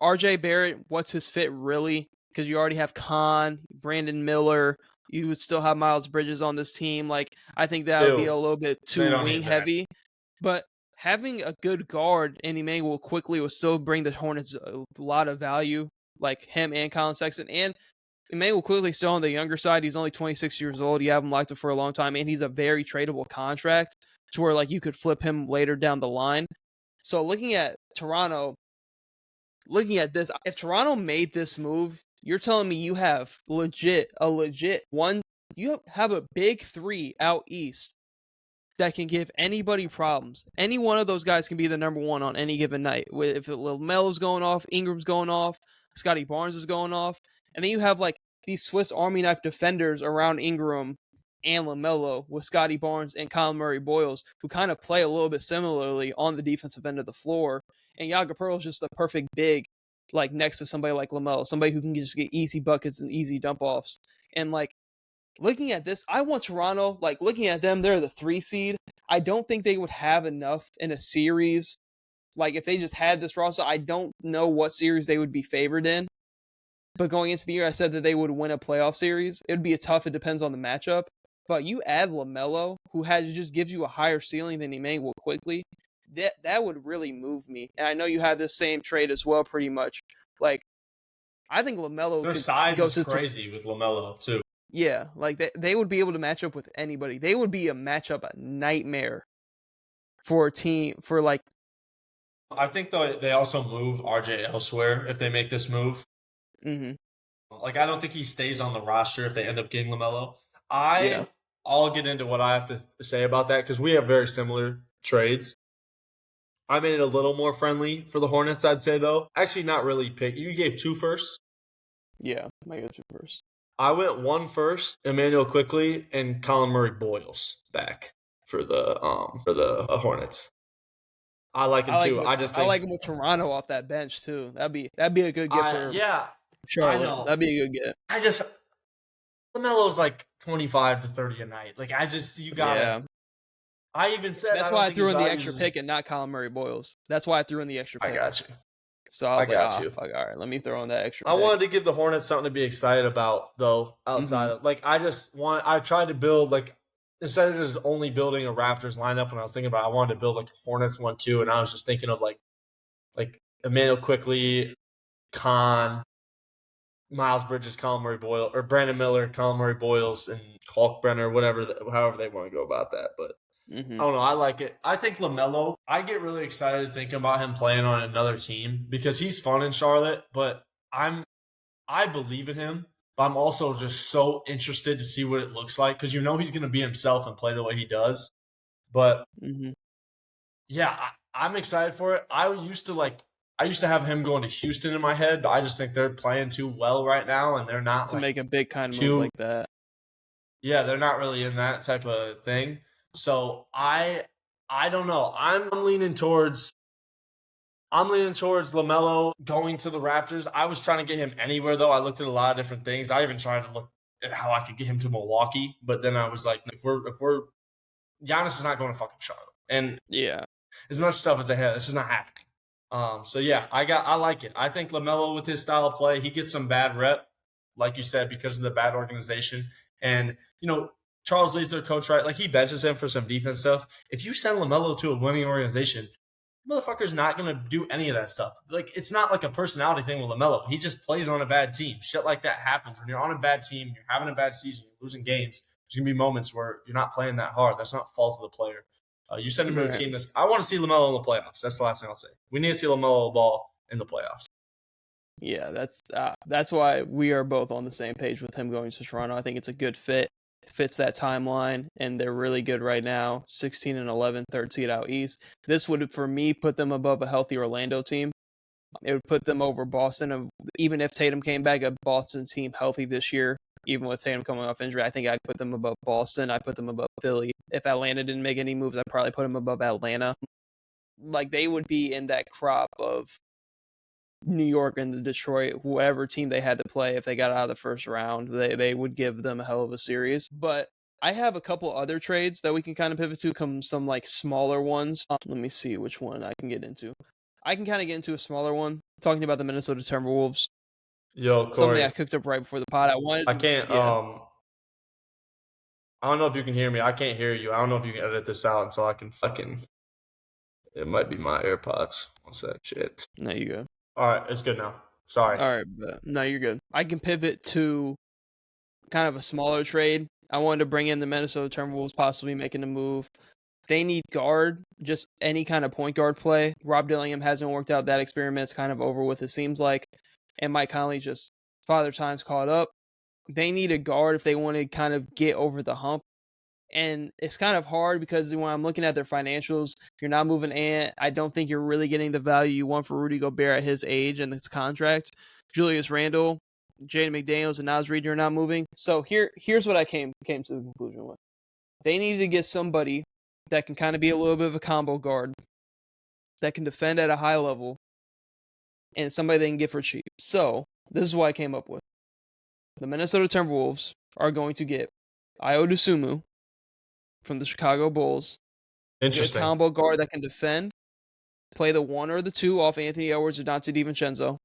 RJ Barrett, what's his fit really? Because you already have Khan, Brandon Miller. You would still have Miles Bridges on this team. Like I think that would be a little bit too wing heavy. But having a good guard in Emmanuel Quickley will still bring the Hornets a lot of value, like him and Colin Sexton. And Emmanuel Quickley still on the younger side. He's only 26 years old. You have him locked up for a long time, and he's a very tradable contract to where like you could flip him later down the line. So looking at Toronto, looking at this, if Toronto made this move, you're telling me you have a legit one. You have a big three out east that can give anybody problems. Any one of those guys can be the number one on any given night. If LaMelo's going off, Ingram's going off, Scotty Barnes is going off. And then you have like these Swiss Army knife defenders around Ingram and LaMelo with Scotty Barnes and Kyle Murray-Boyles, who kind of play a little bit similarly on the defensive end of the floor. And Jakob Poeltl is just the perfect big, like next to somebody like LaMelo, somebody who can just get easy buckets and easy dump offs. And like looking at this, I want Toronto, like looking at them, they're the 3 seed. I don't think they would have enough in a series Like, if they just had this roster, I don't know what series they would be favored in. But going into the year, I said that they would win a playoff series. It would be tough. It depends on the matchup. But you add LaMelo, who just gives you a higher ceiling than Emmanuel quickly. That would really move me. And I know you have this same trade as well, pretty much. Like, I think LaMelo Their could size go is to crazy with LaMelo too. Yeah, like they would be able to match up with anybody. They would be a matchup, a nightmare for a team for like. I think they also move RJ elsewhere if they make this move. Mm-hmm. Like, I don't think he stays on the roster if they end up getting LaMelo. Yeah. I'll get into what I have to say about that because we have very similar trades. I made it a little more friendly for the Hornets, I'd say, though. Actually, not really pick. You gave 2 firsts. Yeah, I got you first. I went 1 first, Emmanuel Quickly, and Colin Murray Boyles back for the Hornets. I like him too. I like him with Toronto off that bench too. That'd be a good get for Charlotte. I know. That'd be a good get. LaMelo's like 25 to 30 a night. Like, you got to. I even said that's why I threw in the extra pick and not Colin Murray Boyles. That's why I threw in the extra pick. I got you. So I was fuck, all right, let me throw in that extra pick. I wanted to give the Hornets something to be excited about, though, outside of, like, I tried to build, like, instead of just only building a Raptors lineup when I was thinking about it, I wanted to build, like, a Hornets 1-2, and I was just thinking of, like Emmanuel Quickly, Khan, Miles Bridges, Colin Murray Boyle, or Brandon Miller, Colin Murray Boyles, and Kalkbrenner, however they want to go about that, but I don't know. I like it. I think LaMelo, I get really excited thinking about him playing on another team because he's fun in Charlotte, but I believe in him, but I'm also just so interested to see what it looks like because he's going to be himself and play the way he does. But yeah, I'm excited for it. I used to have him going to Houston in my head, but I just think they're playing too well right now, and they're not to make a big kind of move like that. Yeah, they're not really in that type of thing. So I don't know. I'm leaning towards LaMelo going to the Raptors. I was trying to get him anywhere, though. I looked at a lot of different things. I even tried to look at how I could get him to Milwaukee, but then I was like, if we're Giannis is not going to fucking Charlotte, and as much stuff as they have, this is not happening. So yeah, I like it. I think LaMelo with his style of play, he gets some bad rep, like you said, because of the bad organization, and Charles Lee's their coach, right? Like, he benches him for some defense stuff. If you send LaMelo to a winning organization, motherfucker's not going to do any of that stuff. Like, it's not like a personality thing with LaMelo. He just plays on a bad team. Shit like that happens. When you're on a bad team, you're having a bad season, you're losing games, there's going to be moments where you're not playing that hard. That's not fault of the player. You send him to a team I want to see LaMelo in the playoffs. That's the last thing I'll say. We need to see LaMelo ball in the playoffs. Yeah, that's why we are both on the same page with him going to Toronto. I think it's a good fit. It fits that timeline, and they're really good right now. 16-11, third seed out east. This would, for me, put them above a healthy Orlando team. It would put them over Boston. Even if Tatum came back, a Boston team healthy this year, even with Tatum coming off injury, I think I'd put them above Boston. I'd put them above Philly. If Atlanta didn't make any moves, I'd probably put them above Atlanta. Like, they would be in that crop of New York and the Detroit, whoever team they had to play. If they got out of the first round, they would give them a hell of a series. But I have a couple other trades that we can kind of pivot to, some like smaller ones. Let me see which one I can get into. I can kind of get into a smaller one, talking about the Minnesota Timberwolves. Yo, Corey, something I cooked up right before the pod. I can't. Yeah. I don't know if you can hear me. I can't hear you. I don't know if you can edit this out until I can fucking. It might be my AirPods. One sec. Shit. No, you go. All right, it's good now. Sorry. All right, but no, you're good. I can pivot to kind of a smaller trade. I wanted to bring in the Minnesota Timberwolves, possibly making a move. They need guard, just any kind of point guard play. Rob Dillingham hasn't worked out. That experiment's kind of over with, it seems like. And Mike Conley just, father time's caught up. They need a guard if they want to kind of get over the hump. And it's kind of hard because when I'm looking at their financials, you're not moving Ant. I don't think you're really getting the value you want for Rudy Gobert at his age and his contract. Julius Randle, Jaden McDaniels, and Naz Reid are not moving. So here's what I came to the conclusion with. They needed to get somebody that can kind of be a little bit of a combo guard, that can defend at a high level, and somebody they can get for cheap. So this is what I came up with. The Minnesota Timberwolves are going to get Ayo Dosunmu from the Chicago Bulls. Interesting. A combo guard that can defend play the 1 or the 2 off Anthony Edwards or Dante DiVincenzo.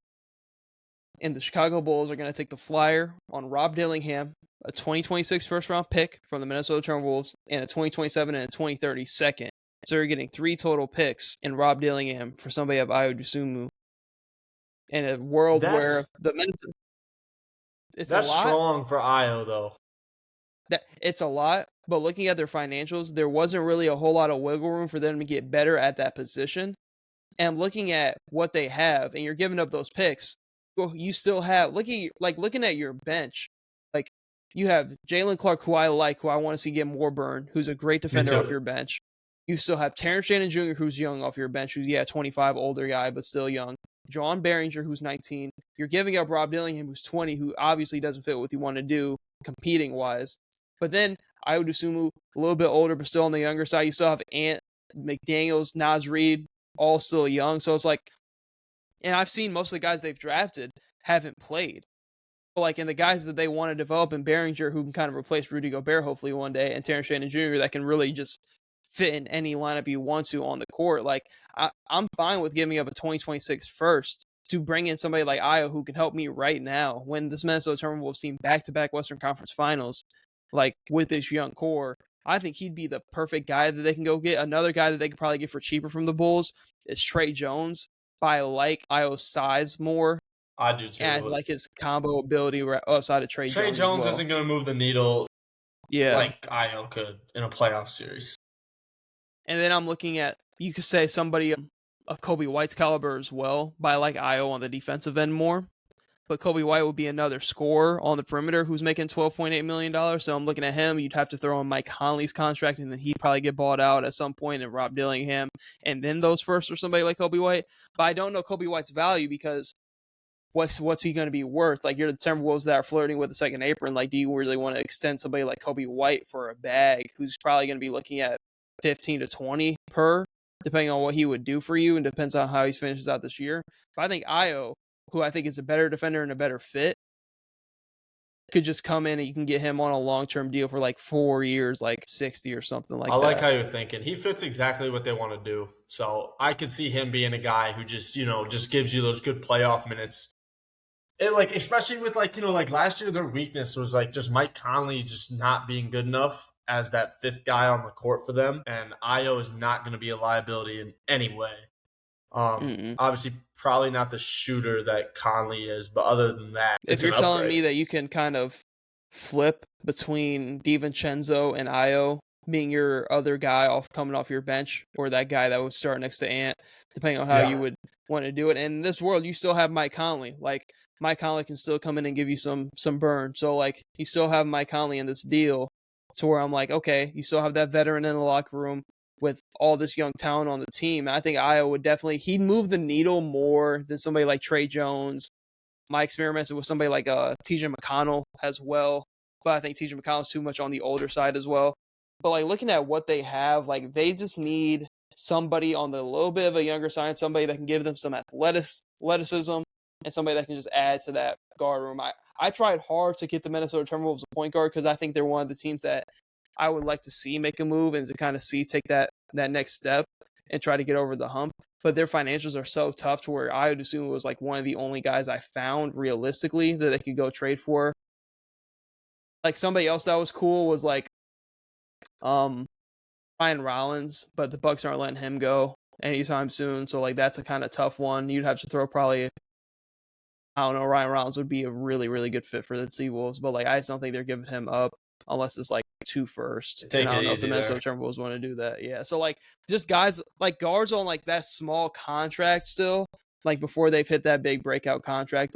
And the Chicago Bulls are going to take the flyer on Rob Dillingham, a 2026 first-round pick from the Minnesota Timberwolves, and a 2027 and a 2030 second. So you're getting 3 total picks in Rob Dillingham for somebody of Ayo Dosunmu. In a world where the Minnesota... That's strong for Ayo, though. It's a lot, but looking at their financials, there wasn't really a whole lot of wiggle room for them to get better at that position. And looking at what they have, and you're giving up those picks, you still have looking at your bench, like you have Jalen Clark, who I want to see get more burn, who's a great defender off your bench. You still have Terrence Shannon Jr., who's young off your bench, who's 25, older guy, but still young. John Behringer, who's 19. You're giving up Rob Dillingham, who's 20, who obviously doesn't fit what you want to do competing wise. But then Ayo Dosunmu, a little bit older, but still on the younger side. You still have Ant McDaniels, Naz Reid, all still young. So it's like, and I've seen most of the guys they've drafted haven't played. But and the guys that they want to develop in Behringer, who can kind of replace Rudy Gobert hopefully one day, and Terrence Shannon Jr., that can really just fit in any lineup you want to on the court. I'm fine with giving up a 2026 first to bring in somebody like Ayo who can help me right now when this Minnesota Timberwolves team back-to-back Western Conference Finals, with this young core. I think he'd be the perfect guy that they can go get. Another guy that they could probably get for cheaper from the Bulls is Tre Jones. I like Ayo's size more. I do too. And like his combo ability outside of Tre Jones. Tre Jones isn't going to move the needle like Ayo could in a playoff series. And then I'm looking at, you could say somebody of Kobe White's caliber as well, but I like Ayo on the defensive end more. But Kobe White would be another scorer on the perimeter who's making $12.8 million. So I'm looking at him. You'd have to throw in Mike Conley's contract, and then he'd probably get bought out at some point, and Rob Dillingham, and then those first or somebody like Kobe White. But I don't know Kobe White's value because what's he going to be worth? You're the Timberwolves that are flirting with the second apron. Do you really want to extend somebody like Kobe White for a bag who's probably going to be looking at 15 to 20 per, depending on what he would do for you, and depends on how he finishes out this year. But I think Ayo, who I think is a better defender and a better fit, could just come in and you can get him on a long-term deal for 4 years, 60 or something like that. I like how you're thinking. He fits exactly what they want to do. So I could see him being a guy who just gives you those good playoff minutes. And especially with last year, their weakness was just Mike Conley just not being good enough as that fifth guy on the court for them. And Ayo is not going to be a liability in any way. Obviously probably not the shooter that Conley is, but other than that, if you're telling me that you can kind of flip between DiVincenzo and Ayo being your other guy coming off your bench, or that guy that would start next to Ant, depending on how you would want to do it. And in this world, you still have Mike Conley. Mike Conley can still come in and give you some burn. So you still have Mike Conley in this deal, to where I'm okay, you still have that veteran in the locker room with all this young talent on the team. I think Ayo would he'd move the needle more than somebody like Tre Jones. My experimented with somebody like TJ McConnell as well, but I think TJ McConnell's too much on the older side as well. But looking at what they have, they just need somebody on the little bit of a younger side, somebody that can give them some athleticism, and somebody that can just add to that guard room. I tried hard to get the Minnesota Timberwolves a point guard because I think they're one of the teams that I would like to see make a move and to kind of take that next step and try to get over the hump. But their financials are so tough to where Ayo Dosunmu was one of the only guys I found realistically that they could go trade for. Somebody else that was cool was Ryan Rollins, but the Bucks aren't letting him go anytime soon. So that's a kind of tough one. You'd have to throw probably, I don't know, Ryan Rollins would be a really, really good fit for the T-Wolves, but I just don't think they're giving him up unless it's 2 first. And I don't know if the Minnesota Timberwolves want to do that. Yeah. So just guys guards on that small contract still, before they've hit that big breakout contract,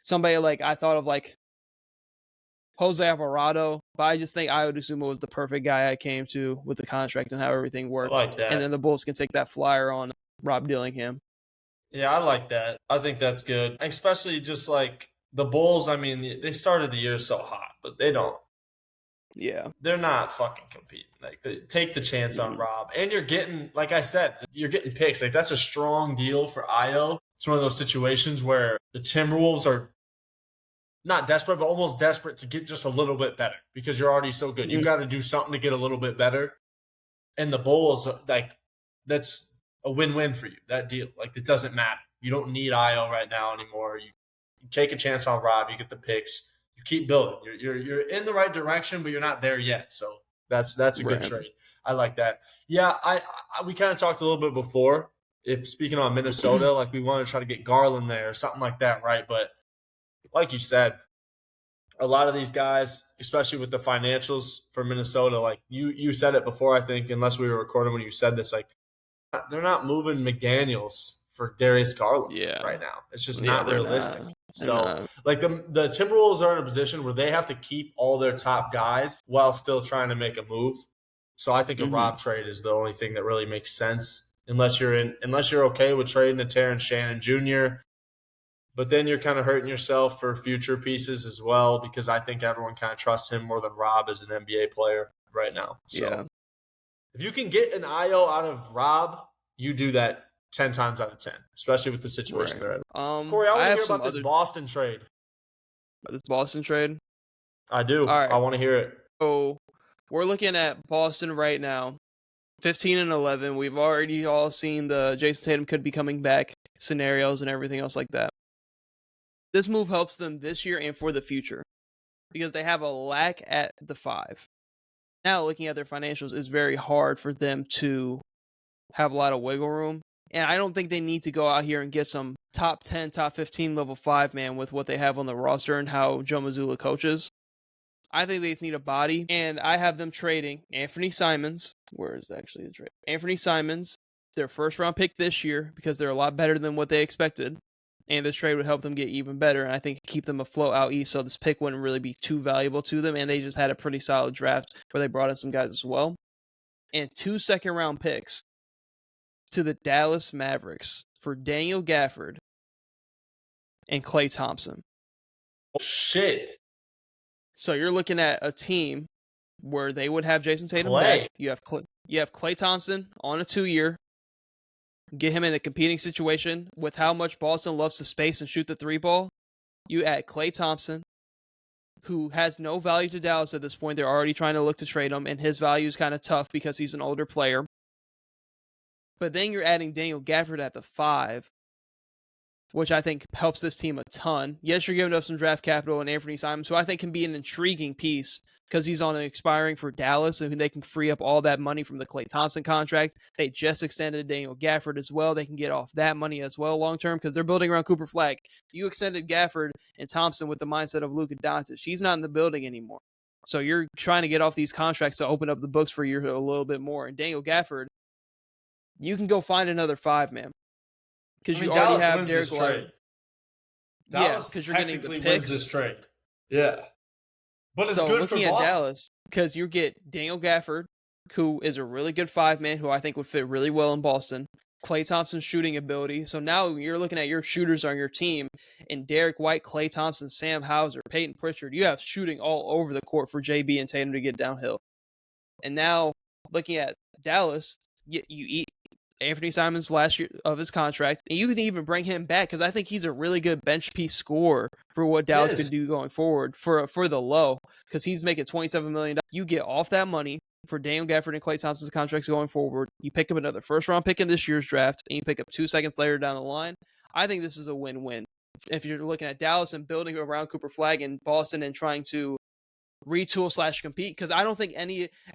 somebody I thought of Jose Alvarado, but I just think Ayo Dosunmu was the perfect guy I came to with the contract and how everything worked. I like that. And then the Bulls can take that flyer on Rob Dillingham. Yeah, I like that. I think that's good. Especially just the Bulls, I mean, they started the year so hot, but they don't. Yeah. They're not fucking competing. They take the chance on Rob. And you're getting, like I said, you're getting picks. That's a strong deal for Ayo. It's one of those situations where the Timberwolves are not desperate, but almost desperate to get just a little bit better because you're already so good. You got to do something to get a little bit better. And the Bulls, that's a win-win for you, that deal. Like, it doesn't matter. You don't need Io right now anymore. You take a chance on Rob. You get the picks. You keep building. You're in the right direction, but you're not there yet. So that's a good trade. I like that. Yeah, we kind of talked a little bit before. If speaking on Minnesota, like we want to try to get Garland there or something like that, right? But like you said, a lot of these guys, especially with the financials for Minnesota, like you said it before, I think, unless we were recording when you said this, like they're not moving McDaniels for Darius Garland right now. It's just not realistic. So, like the Timberwolves are in a position where they have to keep all their top guys while still trying to make a move. So I think a Rob trade is the only thing that really makes sense, unless you're okay with trading to Terrence Shannon Jr. But then you're kind of hurting yourself for future pieces as well, because I think everyone kind of trusts him more than Rob as an NBA player right now. So if you can get an Io out of Rob, you do that 10 times out of 10, especially with the situation they're in. Corey, I want to hear about this Boston trade. This Boston trade? I do. All right. I want to hear it. So we're looking at Boston right now, 15-11. We've already all seen the Jason Tatum could be coming back scenarios and everything else like that. This move helps them this year and for the future because they have a lack at the 5. Now, looking at their financials, it's very hard for them to have a lot of wiggle room. And I don't think they need to go out here and get some top 10, top 15 level 5 man with what they have on the roster and how Joe Mazzulla coaches. I think they just need a body. And I have them trading Anthony Simons. Where is actually the trade? Anthony Simons, their first round pick this year, because they're a lot better than what they expected. And this trade would help them get even better, and I think keep them afloat out east, so this pick wouldn't really be too valuable to them, and they just had a pretty solid draft where they brought in some guys as well. And 2 second-round picks to the Dallas Mavericks for Daniel Gafford and Klay Thompson. Oh, shit. So you're looking at a team where they would have Jason Tatum back. You have Klay Thompson on a 2-year. Get him in a competing situation with how much Boston loves to space and shoot the 3-ball. You add Klay Thompson, who has no value to Dallas at this point. They're already trying to look to trade him, and his value is kind of tough because he's an older player. But then you're adding Daniel Gafford at the 5, which I think helps this team a ton. Yes, you're giving up some draft capital and Anthony Simons, who I think can be an intriguing piece because he's on an expiring for Dallas, and they can free up all that money from the Klay Thompson contract. They just extended Daniel Gafford as well. They can get off that money as well long term because they're building around Cooper Flag. You extended Gafford and Thompson with the mindset of Luka Doncic. He's not in the building anymore. So you're trying to get off these contracts to open up the books for you a little bit more. And Daniel Gafford, you can go find another 5, man. Because you already have Derek White. Dallas because you're getting the picks. Wins this trade. Yeah. But it's good for Boston. At Dallas, because you get Daniel Gafford, who is a really good 5-man, who I think would fit really well in Boston. Klay Thompson's shooting ability. So now you're looking at your shooters on your team, and Derek White, Klay Thompson, Sam Hauser, Peyton Pritchard. You have shooting all over the court for JB and Tatum to get downhill. And now, looking at Dallas, you eat Anthony Simons last year of his contract, and you can even bring him back because I think he's a really good bench piece scorer for what Dallas could do going forward for the low, because he's making $27 million. You get off that money for Daniel Gafford and Klay Thompson's contracts going forward. You pick up another first-round pick in this year's draft, and you pick up 2 seconds later down the line. I think this is a win-win. If you're looking at Dallas and building around Cooper Flag and Boston and trying to retool/compete, because I don't think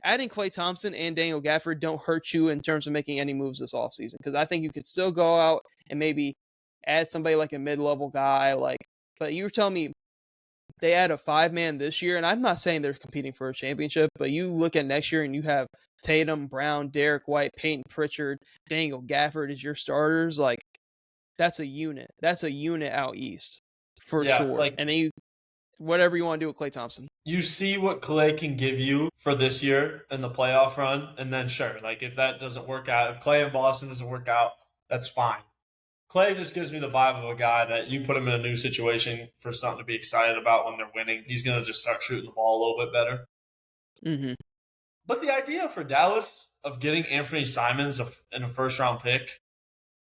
adding Klay Thompson and Daniel Gafford don't hurt you in terms of making any moves this offseason, because I think you could still go out and maybe add somebody like a mid-level guy, but you were telling me they add a 5-man this year, and I'm not saying they're competing for a championship, but you look at next year and you have Tatum, Brown, Derek White, Peyton Pritchard, Daniel Gafford as your starters. Like, that's a unit. That's a unit out east for sure. And then whatever you want to do with Klay Thompson. You see what Klay can give you for this year in the playoff run, and then sure, if that doesn't work out, if Klay in Boston doesn't work out, that's fine. Klay just gives me the vibe of a guy that you put him in a new situation for something to be excited about when they're winning. He's going to just start shooting the ball a little bit better. Mm-hmm. But the idea for Dallas of getting Anthony Simons in a first-round pick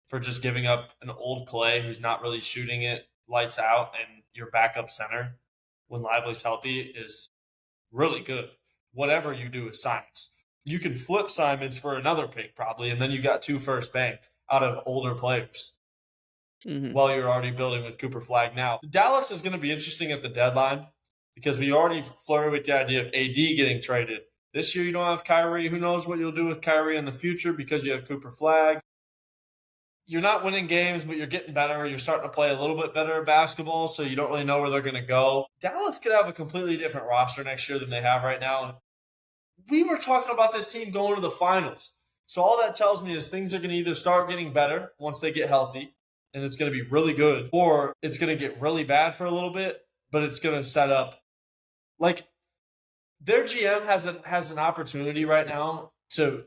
for just giving up an old Klay who's not really shooting it lights out and your backup center when Lively's healthy is really good. Whatever you do with Simons. you can flip Simons for another pick probably, and then you got 2 first bank out of older players. While you're already building with Cooper Flag now. Dallas is going to be interesting at the deadline because we already flirted with the idea of AD getting traded. This year you don't have Kyrie. Who knows what you'll do with Kyrie in the future because you have Cooper Flag. You're not winning games, but you're getting better. You're starting to play a little bit better at basketball, so you don't really know where they're going to go. Dallas could have a completely different roster next year than they have right now. We were talking about this team going to the finals. So all that tells me is things are going to either start getting better once they get healthy, and it's going to be really good, or it's going to get really bad for a little bit, but it's going to set up like their GM has an opportunity right now to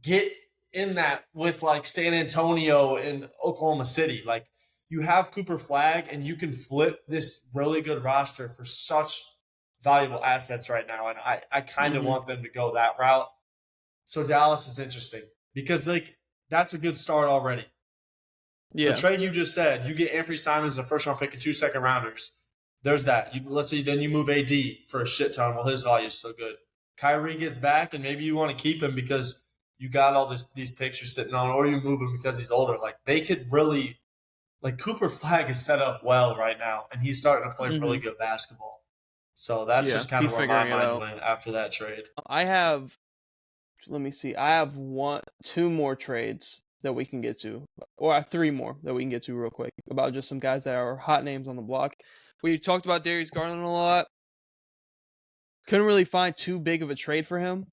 get in that with like San Antonio and Oklahoma City. Like you have Cooper Flag and you can flip this really good roster for such valuable assets right now. And I kind of want them to go that route. So Dallas is interesting because like that's a good start already. Yeah. The trade you just said, you get Anthony Simons, a first-round pick, and 2 second-rounders. There's that. Let's say then you move AD for a shit ton. Well, his value is so good. Kyrie gets back, and maybe you want to keep him because you got all these picks you're sitting on, or you move him because he's older. Like, they could really – like, Cooper Flag is set up well right now, and he's starting to play really good basketball. So that's just kind of where my mind went after that trade. I have – let me see. I have 2 more trades that we can get to, or I have 3 more that we can get to real quick about just some guys that are hot names on the block. We talked about Darius Garland a lot. Couldn't really find too big of a trade for him,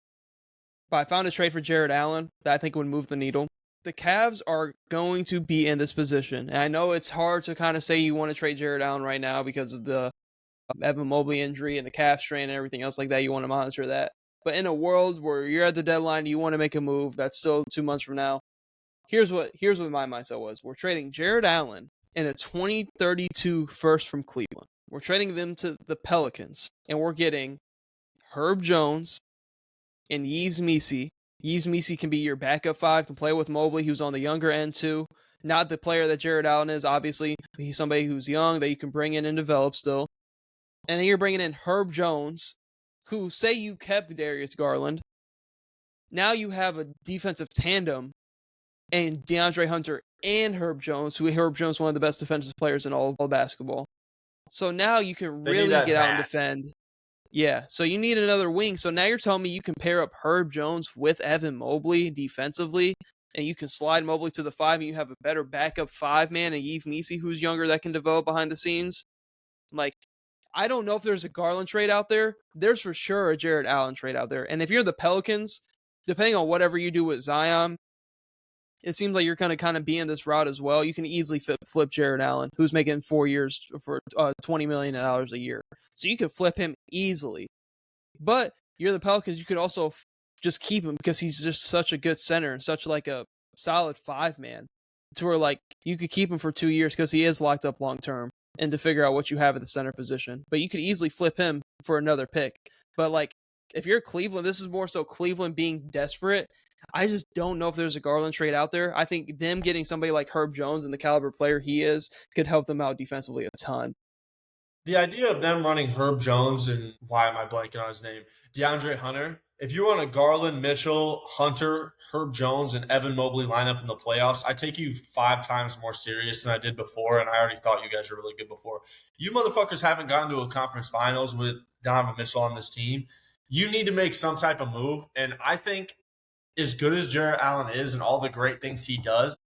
but I found a trade for Jarrett Allen that I think would move the needle. The Cavs are going to be in this position, and I know it's hard to kind of say you want to trade Jarrett Allen right now because of the Evan Mobley injury and the calf strain and everything else like that. You want to monitor that. But in a world where you're at the deadline, you want to make a move, that's still 2 months from now. Here's what my mindset was. We're trading Jarrett Allen and a 2032 first from Cleveland. We're trading them to the Pelicans, and we're getting Herb Jones and Yves Missi. Yves Missi can be your backup 5, can play with Mobley, who's on the younger end too. Not the player that Jarrett Allen is, obviously. He's somebody who's young that you can bring in and develop still. And then you're bringing in Herb Jones, who, say you kept Darius Garland. Now you have a defensive tandem and DeAndre Hunter and Herb Jones, Herb Jones is one of the best defensive players in all of basketball. So now you can really get out and defend. Yeah, so you need another wing. So now you're telling me you can pair up Herb Jones with Evan Mobley defensively, and you can slide Mobley to the 5, and you have a better backup 5-man, and Yves Missi, who's younger, that can develop behind the scenes. Like, I don't know if there's a Garland trade out there. There's for sure a Jarrett Allen trade out there. And if you're the Pelicans, depending on whatever you do with Zion, it seems like you're going to kind of be in this route as well. You can easily flip Jarrett Allen, who's making 4 years for $20 million a year. So you could flip him easily. But you're the Pelicans, you could also just keep him because he's just such a good center and such like a solid 5-man to where like you could keep him for 2 years because he is locked up long term and to figure out what you have at the center position. But you could easily flip him for another pick. But like if you're Cleveland, this is more so Cleveland being desperate. I just don't know if there's a Garland trade out there. I think them getting somebody like Herb Jones and the caliber player he is could help them out defensively a ton. The idea of them running Herb Jones and why am I blanking on his name? DeAndre Hunter. If you run a Garland, Mitchell, Hunter, Herb Jones, and Evan Mobley lineup in the playoffs, I take you 5 times more serious than I did before, and I already thought you guys were really good before. You motherfuckers haven't gotten to a conference finals with Donovan Mitchell on this team. You need to make some type of move, and I think as good as Jarrett Allen is and all the great things he does,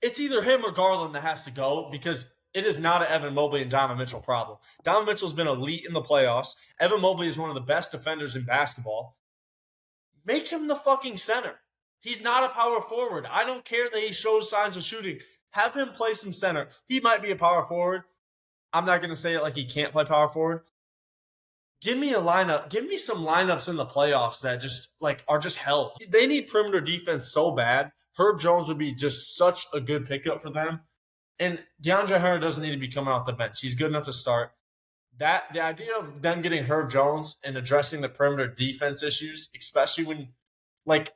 it's either him or Garland that has to go because it is not an Evan Mobley and Donovan Mitchell problem. Donovan Mitchell's been elite in the playoffs. Evan Mobley is one of the best defenders in basketball. Make him the fucking center. He's not a power forward. I don't care that he shows signs of shooting. Have him play some center. He might be a power forward. I'm not going to say it like he can't play power forward. Give me a lineup. Give me some lineups in the playoffs that just like are just hell. They need perimeter defense so bad. Herb Jones would be just such a good pickup for them. And DeAndre Hunter doesn't need to be coming off the bench. He's good enough to start. The idea of them getting Herb Jones and addressing the perimeter defense issues, especially when like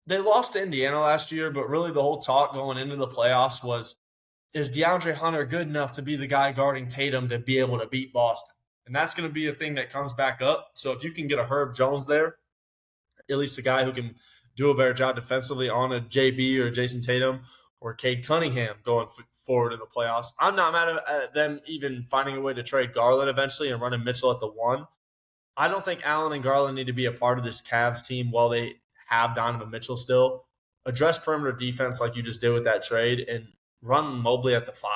they lost to Indiana last year, but really the whole talk going into the playoffs was, is DeAndre Hunter good enough to be the guy guarding Tatum to be able to beat Boston? And that's going to be a thing that comes back up. So if you can get a Herb Jones there, at least a guy who can do a better job defensively on a JB or Jason Tatum or Cade Cunningham going forward in the playoffs. I'm not mad at them even finding a way to trade Garland eventually and running Mitchell at the 1. I don't think Allen and Garland need to be a part of this Cavs team while they have Donovan Mitchell still. Address perimeter defense like you just did with that trade and run Mobley at the 5.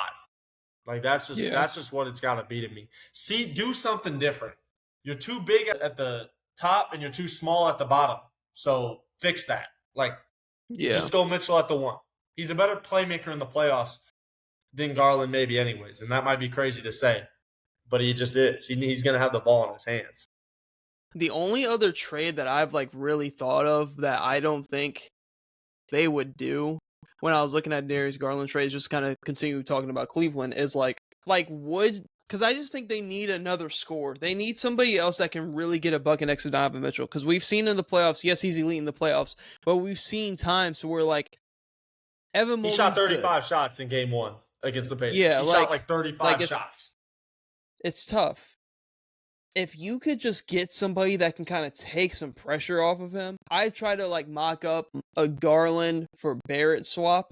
Like that's just what it's got to be to me. See, do something different. You're too big at the top and you're too small at the bottom. So fix that. Like, just go Mitchell at the 1. He's a better playmaker in the playoffs than Garland maybe anyways. And that might be crazy to say, but he just is. He's going to have the ball in his hands. The only other trade that I've like really thought of that I don't think they would do when I was looking at Darius Garland trades, just kind of continue talking about Cleveland, is like would, because I just think they need another scorer. They need somebody else that can really get a bucket next to Donovan Mitchell. Because we've seen in the playoffs, yes, he's elite in the playoffs, but we've seen times where like Evan Mobley's he shot 35 good. shots in game 1 against the Pacers. Yeah, he shot like 35 shots. It's tough. If you could just get somebody that can kind of take some pressure off of him, I try to like mock up a Garland for Barrett swap.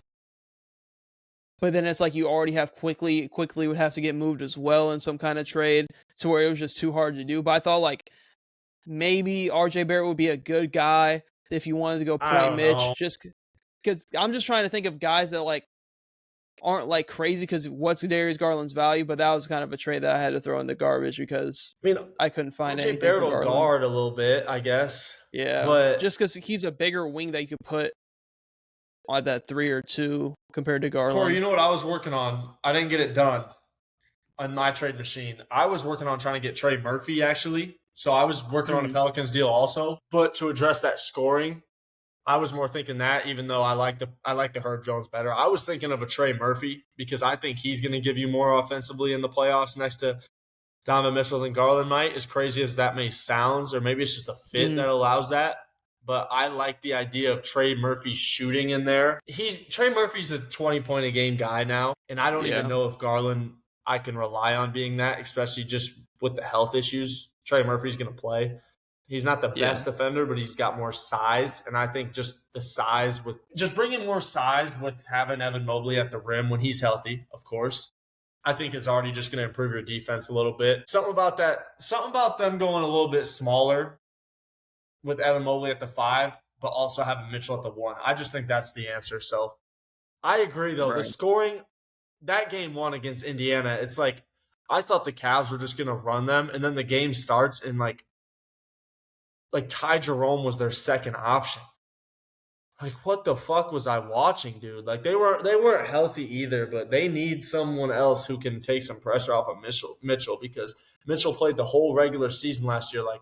But then it's like you already have Quickly would have to get moved as well in some kind of trade to where it was just too hard to do. But I thought like maybe RJ Barrett would be a good guy if you wanted to go point Mitch. Just because I'm just trying to think of guys that like aren't like crazy, because what's Darius Garland's value? But that was kind of a trade that I had to throw in the garbage because I couldn't find anything. Barrett will guard a little bit, I guess. Yeah, but just because he's a bigger wing that you could put on that 3 or 2 compared to Garland. Corey, you know what I was working on? I didn't get it done on my trade machine. I was working on trying to get Trey Murphy, actually. So I was working on a Pelicans deal also. But to address that scoring, I was more thinking that, even though I like the Herb Jones better. I was thinking of a Trey Murphy because I think he's going to give you more offensively in the playoffs next to Donovan Mitchell than Garland might, as crazy as that may sound, or maybe it's just a fit that allows that. But I like the idea of Trey Murphy shooting in there. Trey Murphy's a 20-point-a-game guy now, and I don't even know if Garland I can rely on being that, especially just with the health issues. Trey Murphy's going to play. He's not the best defender, but he's got more size. And I think just the size just bringing more size with having Evan Mobley at the rim when he's healthy, of course, I think it's already just going to improve your defense a little bit. Something about them going a little bit smaller with Evan Mobley at the 5, but also having Mitchell at the 1. I just think that's the answer. So I agree, though. Right. The scoring, that game 1 against Indiana, it's like I thought the Cavs were just going to run them, and then the game starts and like Ty Jerome was their second option. Like, what the fuck was I watching, dude? Like, they weren't healthy either, but they need someone else who can take some pressure off of Mitchell because Mitchell played the whole regular season last year like,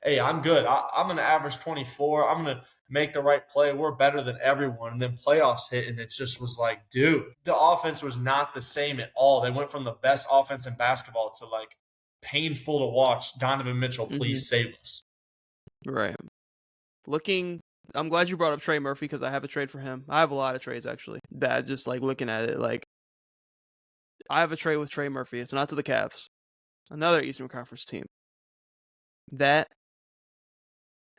hey, I'm good. I'm going to average 24. I'm going to make the right play. We're better than everyone. And then playoffs hit, and it just was like, dude, the offense was not the same at all. They went from the best offense in basketball to, like, painful to watch. Donovan Mitchell, please save us. Right. I'm glad you brought up Trey Murphy because I have a trade for him. I have a lot of trades, actually. That just, like, looking at it, like, I have a trade with Trey Murphy. It's not to the Cavs. Another Eastern Conference team. That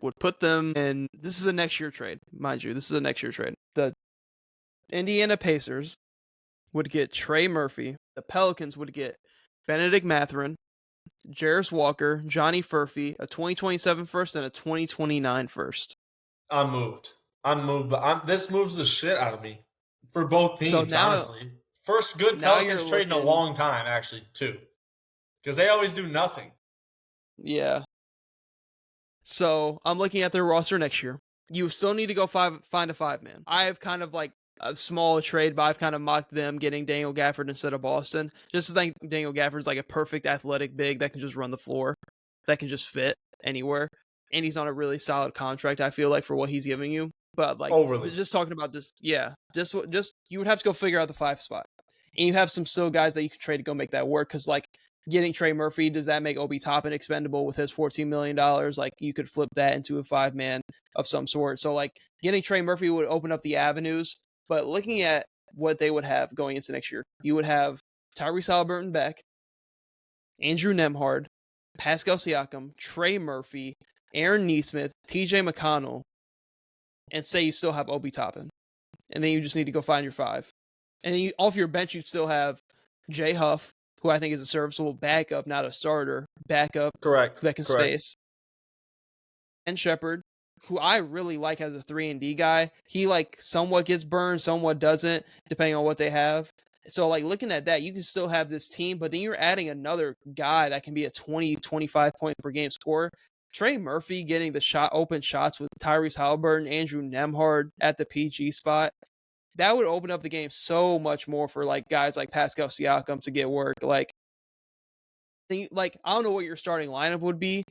would put them in. This is a next year trade, mind you. This is a next year trade. The Indiana Pacers would get Trey Murphy. The Pelicans would get Benedict Mathurin, Jarris Walker, Johnny Furphy, a 2027 first, and a 2029 first. I'm moved, but this moves the shit out of me for both teams, so now, honestly. First good Pelicans trade in a long time, actually, too. Because they always do nothing. Yeah. So I'm looking at their roster next year. You still need to go find a 5-man. I have kind of like a small trade, but I've kind of mocked them getting Daniel Gafford instead of Boston. Just to think Daniel Gafford's like a perfect athletic big that can just run the floor, that can just fit anywhere. And he's on a really solid contract, I feel like, for what he's giving you. But like, overly. Just talking about this, yeah. Just you would have to go figure out the 5 spot. And you have some still guys that you can trade to go make that work. Because like, getting Trey Murphy, does that make Obi Toppin expendable with his $14 million? Like, you could flip that into a 5-man of some sort. So, like, getting Trey Murphy would open up the avenues. But looking at what they would have going into next year, you would have Tyrese Haliburton back, Andrew Nembhard, Pascal Siakam, Trey Murphy, Aaron Nesmith, TJ McConnell, and say you still have Obi Toppin. And then you just need to go find your 5. And then off your bench, you still have Jay Huff, who I think is a serviceable backup, not a starter. Backup. Correct. That can space. And Shepard, who I really like as a 3-and-D guy. He somewhat gets burned, somewhat doesn't, depending on what they have. So looking at that, you can still have this team, but then you're adding another guy that can be a 20, 25 point per game scorer. Trey Murphy getting the open shots with Tyrese Halliburton, Andrew Nembhard at the PG spot. That would open up the game so much more for guys like Pascal Siakam to get work. I don't know what your starting lineup would be,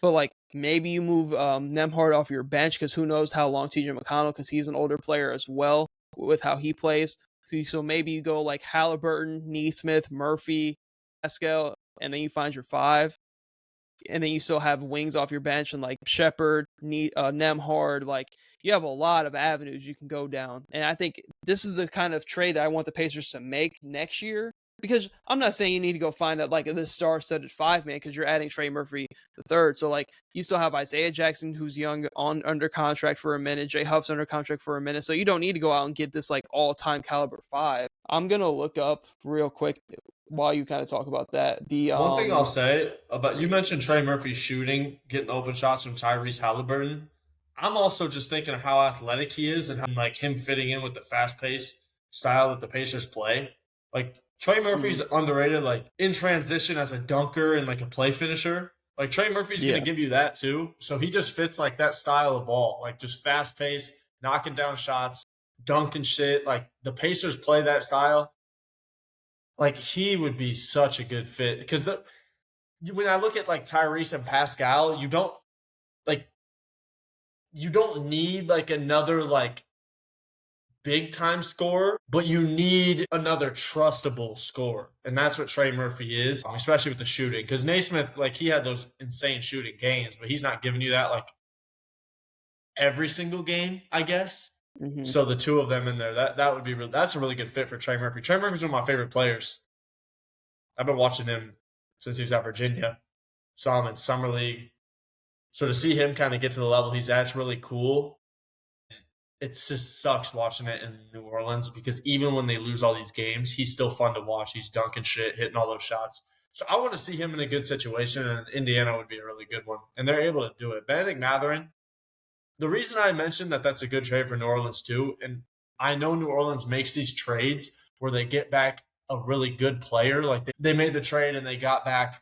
but maybe you move Nembhard off your bench because who knows how long TJ McConnell, because he's an older player as well with how he plays. So maybe you go Halliburton, Nesmith, Murphy, Pascal, and then you find your 5. And then you still have wings off your bench and Shepard, Nembhard. You have a lot of avenues you can go down. And I think this is the kind of trade that I want the Pacers to make next year. Because I'm not saying you need to go find that this star-studded 5-man because you're adding Trey Murphy the third. So you still have Isaiah Jackson, who's young, under contract for a minute. Jay Huff's under contract for a minute. So you don't need to go out and get this all-time caliber 5. I'm gonna look up real quick while you kind of talk about that. One thing I'll say about, you mentioned Trey Murphy shooting, getting open shots from Tyrese Halliburton. I'm also just thinking of how athletic he is and how him fitting in with the fast-paced style that the Pacers play. Trey Murphy's underrated, in transition as a dunker and a play finisher. Trey Murphy's going to give you that too. So he just fits that style of ball, just fast paced, knocking down shots, dunking shit. The Pacers play that style. He would be such a good fit because when I look at Tyrese and Pascal, you don't need another big time scorer, but you need another trustable scorer. And that's what Trey Murphy is, especially with the shooting. Because Naismith, he had those insane shooting gains, but he's not giving you that every single game, I guess. Mm-hmm. So the two of them in there, that would be that's a really good fit for Trey Murphy. Trey Murphy's one of my favorite players. I've been watching him since he was at Virginia. Saw him in Summer League. So to see him kind of get to the level he's at, it's really cool. It just sucks watching it in New Orleans because even when they lose all these games, he's still fun to watch. He's dunking shit, hitting all those shots. So I want to see him in a good situation, and Indiana would be a really good one. And they're able to do it. Bennedict Mathurin, the reason I mentioned that that's a good trade for New Orleans too, and I know New Orleans makes these trades where they get back a really good player. They made the trade and they got back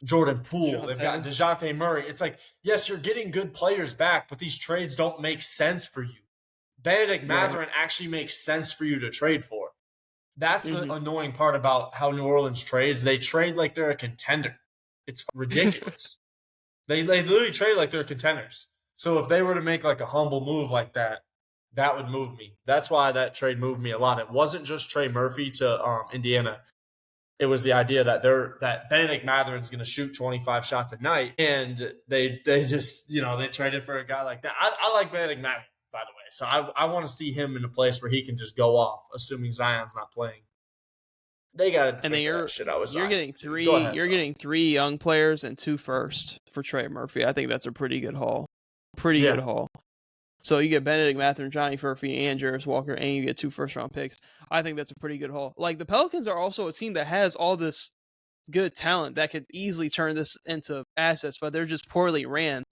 Jordan Poole. They've got DeJounte Murray. It's yes, you're getting good players back, but these trades don't make sense for you. Bennedict Mathurin actually makes sense for you to trade for. That's the annoying part about how New Orleans trades. They trade like they're a contender. It's ridiculous. They literally trade like they're contenders. So if they were to make a humble move like that, that would move me. That's why that trade moved me a lot. It wasn't just Trey Murphy to Indiana. It was the idea that Bennedict Mathurin's going to shoot 25 shots a night, and they just they traded for a guy like that. I like Bennedict Mathurin, by the way, so I want to see him in a place where he can just go off, assuming Zion's not playing. They got and then you're getting three young players and 2 firsts for Trey Murphy. I think that's a pretty good haul. Good haul. So you get Bennedict Mathurin, Johnny Murphy, and Jarace Walker, and you get 2 first-round picks. I think that's a pretty good haul. The Pelicans are also a team that has all this good talent that could easily turn this into assets, but they're just poorly ran.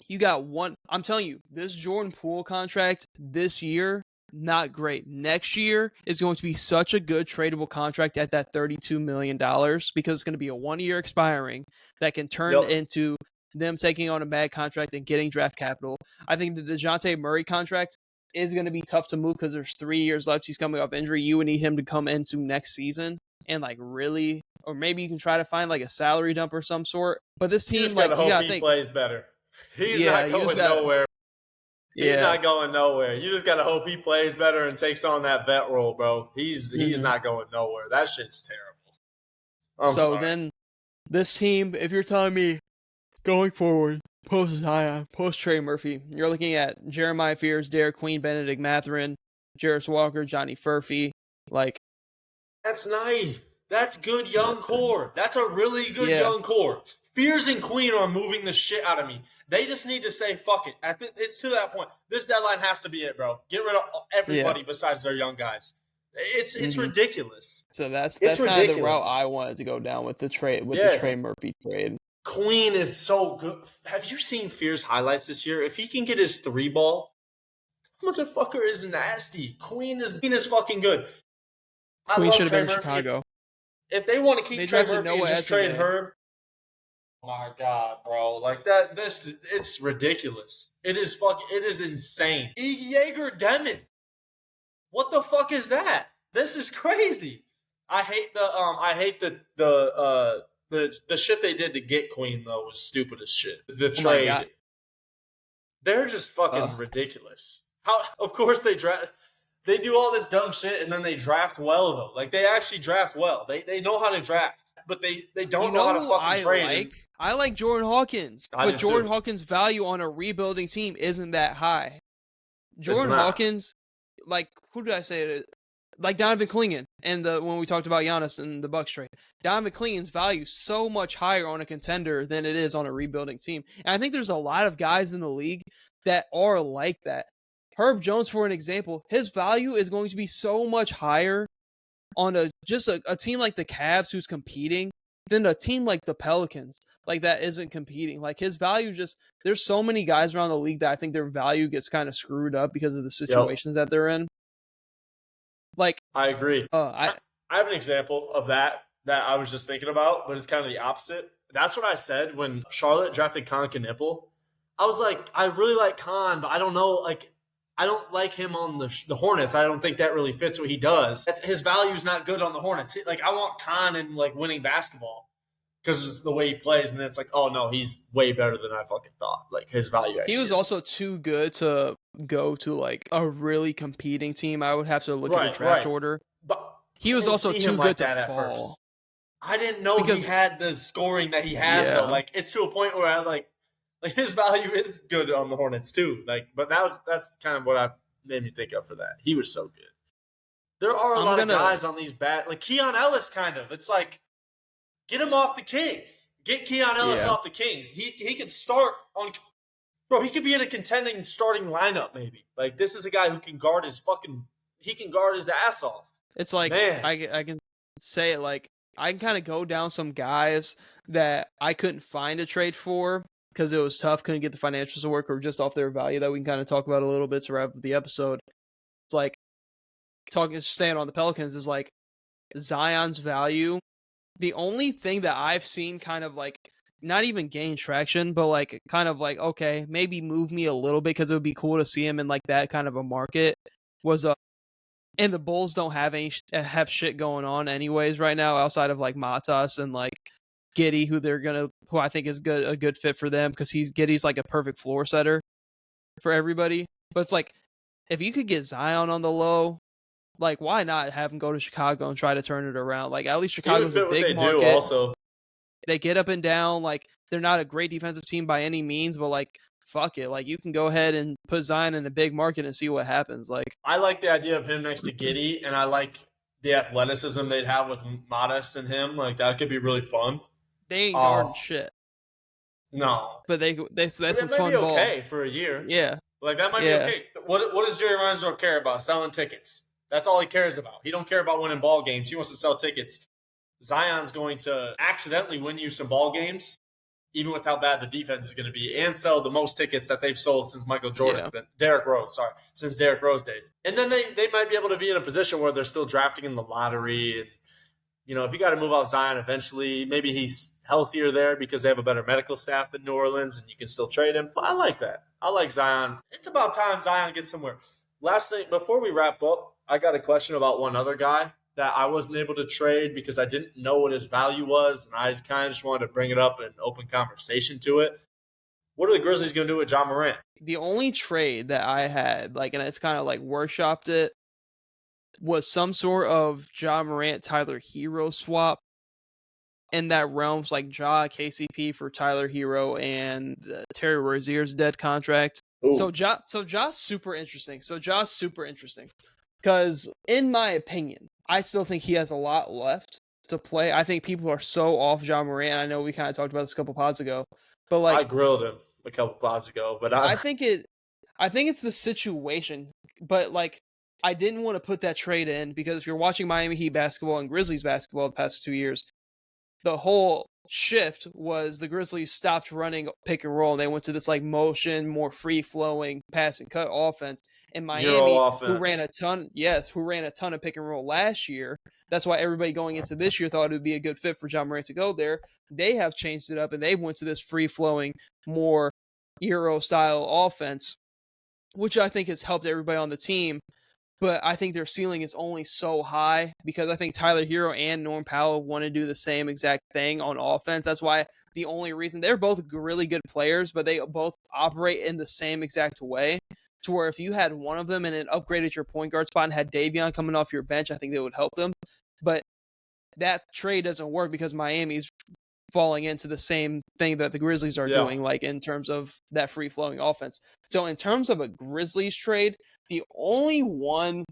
You got one. I'm telling you, this Jordan Poole contract this year, not great. Next year is going to be such a good tradable contract at that $32 million because it's going to be a 1-year expiring that can turn into them taking on a bad contract and getting draft capital. I think the DeJounte Murray contract is going to be tough to move because there's 3 years left. He's coming off injury. You would need him to come into next season and really, or maybe you can try to find a salary dump or some sort. But this team, you gotta think, plays better. He's not going nowhere. He's not going nowhere. You just got to hope he plays better and takes on that vet role, bro. He's not going nowhere. That shit's terrible. So then this team, if you're telling me going forward, post Zion, post Trey Murphy, you're looking at Jeremiah Fears, Derek Queen, Bennedict Mathurin, Jarace Walker, Johnny Murphy. That's nice. That's good young core. That's a really good young core. Fears and Queen are moving the shit out of me. They just need to say, fuck it. It's to that point. This deadline has to be it, bro. Get rid of everybody besides their young guys. It's ridiculous. So that's kind of the route I wanted to go down with the trade, the Trey Murphy trade. Queen is so good. Have you seen Fear's highlights this year? If he can get his 3-ball, this motherfucker is nasty. Queen is fucking good. Queen should have been in Chicago. If they want to keep Trey Murphy and just trade Herb, oh my God, bro. Like that, it's ridiculous. It is insane. Jaeger Demon. What the fuck is that? This is crazy. I hate the shit they did to get Queen though was stupid as shit. The trade. They're just fucking ridiculous. How of course they do all this dumb shit and then they draft well though. Like they actually draft well. They know how to draft, but they don't know how to fucking trade. I like Jordan Hawkins, but Jordan Hawkins' value on a rebuilding team isn't that high. Jordan Hawkins, like who did I say? Like Donovan Clingan, and when we talked about Giannis and the Bucks trade, Donovan Clingan's value so much higher on a contender than it is on a rebuilding team. And I think there's a lot of guys in the league that are like that. Herb Jones, for an example, his value is going to be so much higher on a team like the Cavs who's competing than a team like the Pelicans, like that isn't competing. Like his value there's so many guys around the league that I think their value gets kind of screwed up because of the situations that they're in. Like I agree. I have an example of that I was just thinking about, but it's kind of the opposite. That's what I said when Charlotte drafted Khan Knipple. I was like, I really like Khan, but I don't know, like I don't like him on the Hornets. I don't think that really fits what he does. His value is not good on the Hornets. Like I want Khan in like winning basketball because it's the way he plays, and then it's like, oh no, he's way better than I fucking thought. Like his value. He was also too good to go to like a really competing team. I would have to look at the draft order. But he was also too good to fall. I didn't know he had the scoring that he has though. Like it's to a point where I like his value is good on the Hornets too. Like, but that's kind of what made me think of for that. He was so good. There are a lot of guys on these bad, like Keon Ellis. Kind of, it's like get him off the Kings. Get Keon Ellis off the Kings. He could start on. Bro, he could be in a contending starting lineup. Maybe like this is a guy who can guard his ass off. It's like I can say it like I can kind of go down some guys that I couldn't find a trade for because it was tough, couldn't get the financials to work, or just off their value that we can kind of talk about a little bit to wrap up the episode. It's like staying on the Pelicans is like Zion's value. The only thing that I've seen kind of like not even gain traction, but like kind of like, okay, maybe move me a little bit because it would be cool to see him in like that kind of a market was and the Bulls don't have shit going on anyways right now outside of like Matas and like Giddey, who I think is a good fit for them because Giddey's like a perfect floor setter for everybody. But it's like if you could get Zion on the low, like why not have him go to Chicago and try to turn it around? Like at least Chicago's a big market. Do also. They get up and down. Like they're not a great defensive team by any means, but like fuck it, like you can go ahead and put Zion in a big market and see what happens. Like I like the idea of him next to Giddey, and I like the athleticism they'd have with Modest and him. Like that could be really fun. They ain't guarding shit. No, but that's some fun be ball. Okay for a year. Yeah, like that might be okay. What does Jerry Reinsdorf care about? Selling tickets. That's all he cares about. He don't care about winning ball games. He wants to sell tickets. Zion's going to accidentally win you some ball games, even with how bad the defense is going to be, and sell the most tickets that they've sold since Michael Jordan's been since Derrick Rose days. And then they might be able to be in a position where they're still drafting in the lottery. And, you know, if you got to move out Zion eventually, maybe he's healthier there because they have a better medical staff than New Orleans and you can still trade him. But I like that. I like Zion. It's about time Zion gets somewhere. Last thing, before we wrap up, I got a question about one other guy that I wasn't able to trade because I didn't know what his value was, and I kind of just wanted to bring it up and open conversation to it. What are the Grizzlies going to do with Ja Morant? The only trade that I had, like, and it's kind of like workshopped it, was some sort of Ja Morant Tyler Hero swap in that realms, like Ja KCP for Tyler Hero and Terry Rozier's dead contract. Ooh. So Ja's super interesting. Because in my opinion, I still think he has a lot left. to play. I think people are so off Ja Morant. I know we kind of talked about this a couple pods ago, but like I grilled him a couple pods ago, but I think it's the situation, but like I didn't want to put that trade in because if you're watching Miami Heat basketball and Grizzlies basketball the past 2 years, the whole shift was the Grizzlies stopped running pick and roll and they went to this like motion, more free flowing pass and cut offense. And Euro Miami, who ran offense. a ton of pick and roll last year. That's why everybody going into this year thought it would be a good fit for Ja Morant to go there. They have changed it up and they've went to this free flowing, more Euro style offense, which I think has helped everybody on the team. But I think their ceiling is only so high because I think Tyler Hero and Norm Powell want to do the same exact thing on offense. That's why the only reason they're both really good players, but they both operate in the same exact way. To where if you had one of them and it upgraded your point guard spot and had Davion coming off your bench, I think that would help them. But that trade doesn't work because Miami's falling into the same thing that the Grizzlies are doing, like in terms of that free flowing offense. So in terms of a Grizzlies trade, the only one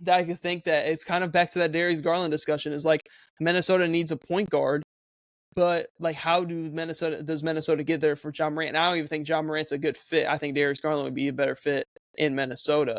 that I could think that it's kind of back to that Darius Garland discussion is like Minnesota needs a point guard, but like how does Minnesota get there for Ja Morant? And I don't even think Ja Morant's a good fit. I think Darius Garland would be a better fit in Minnesota.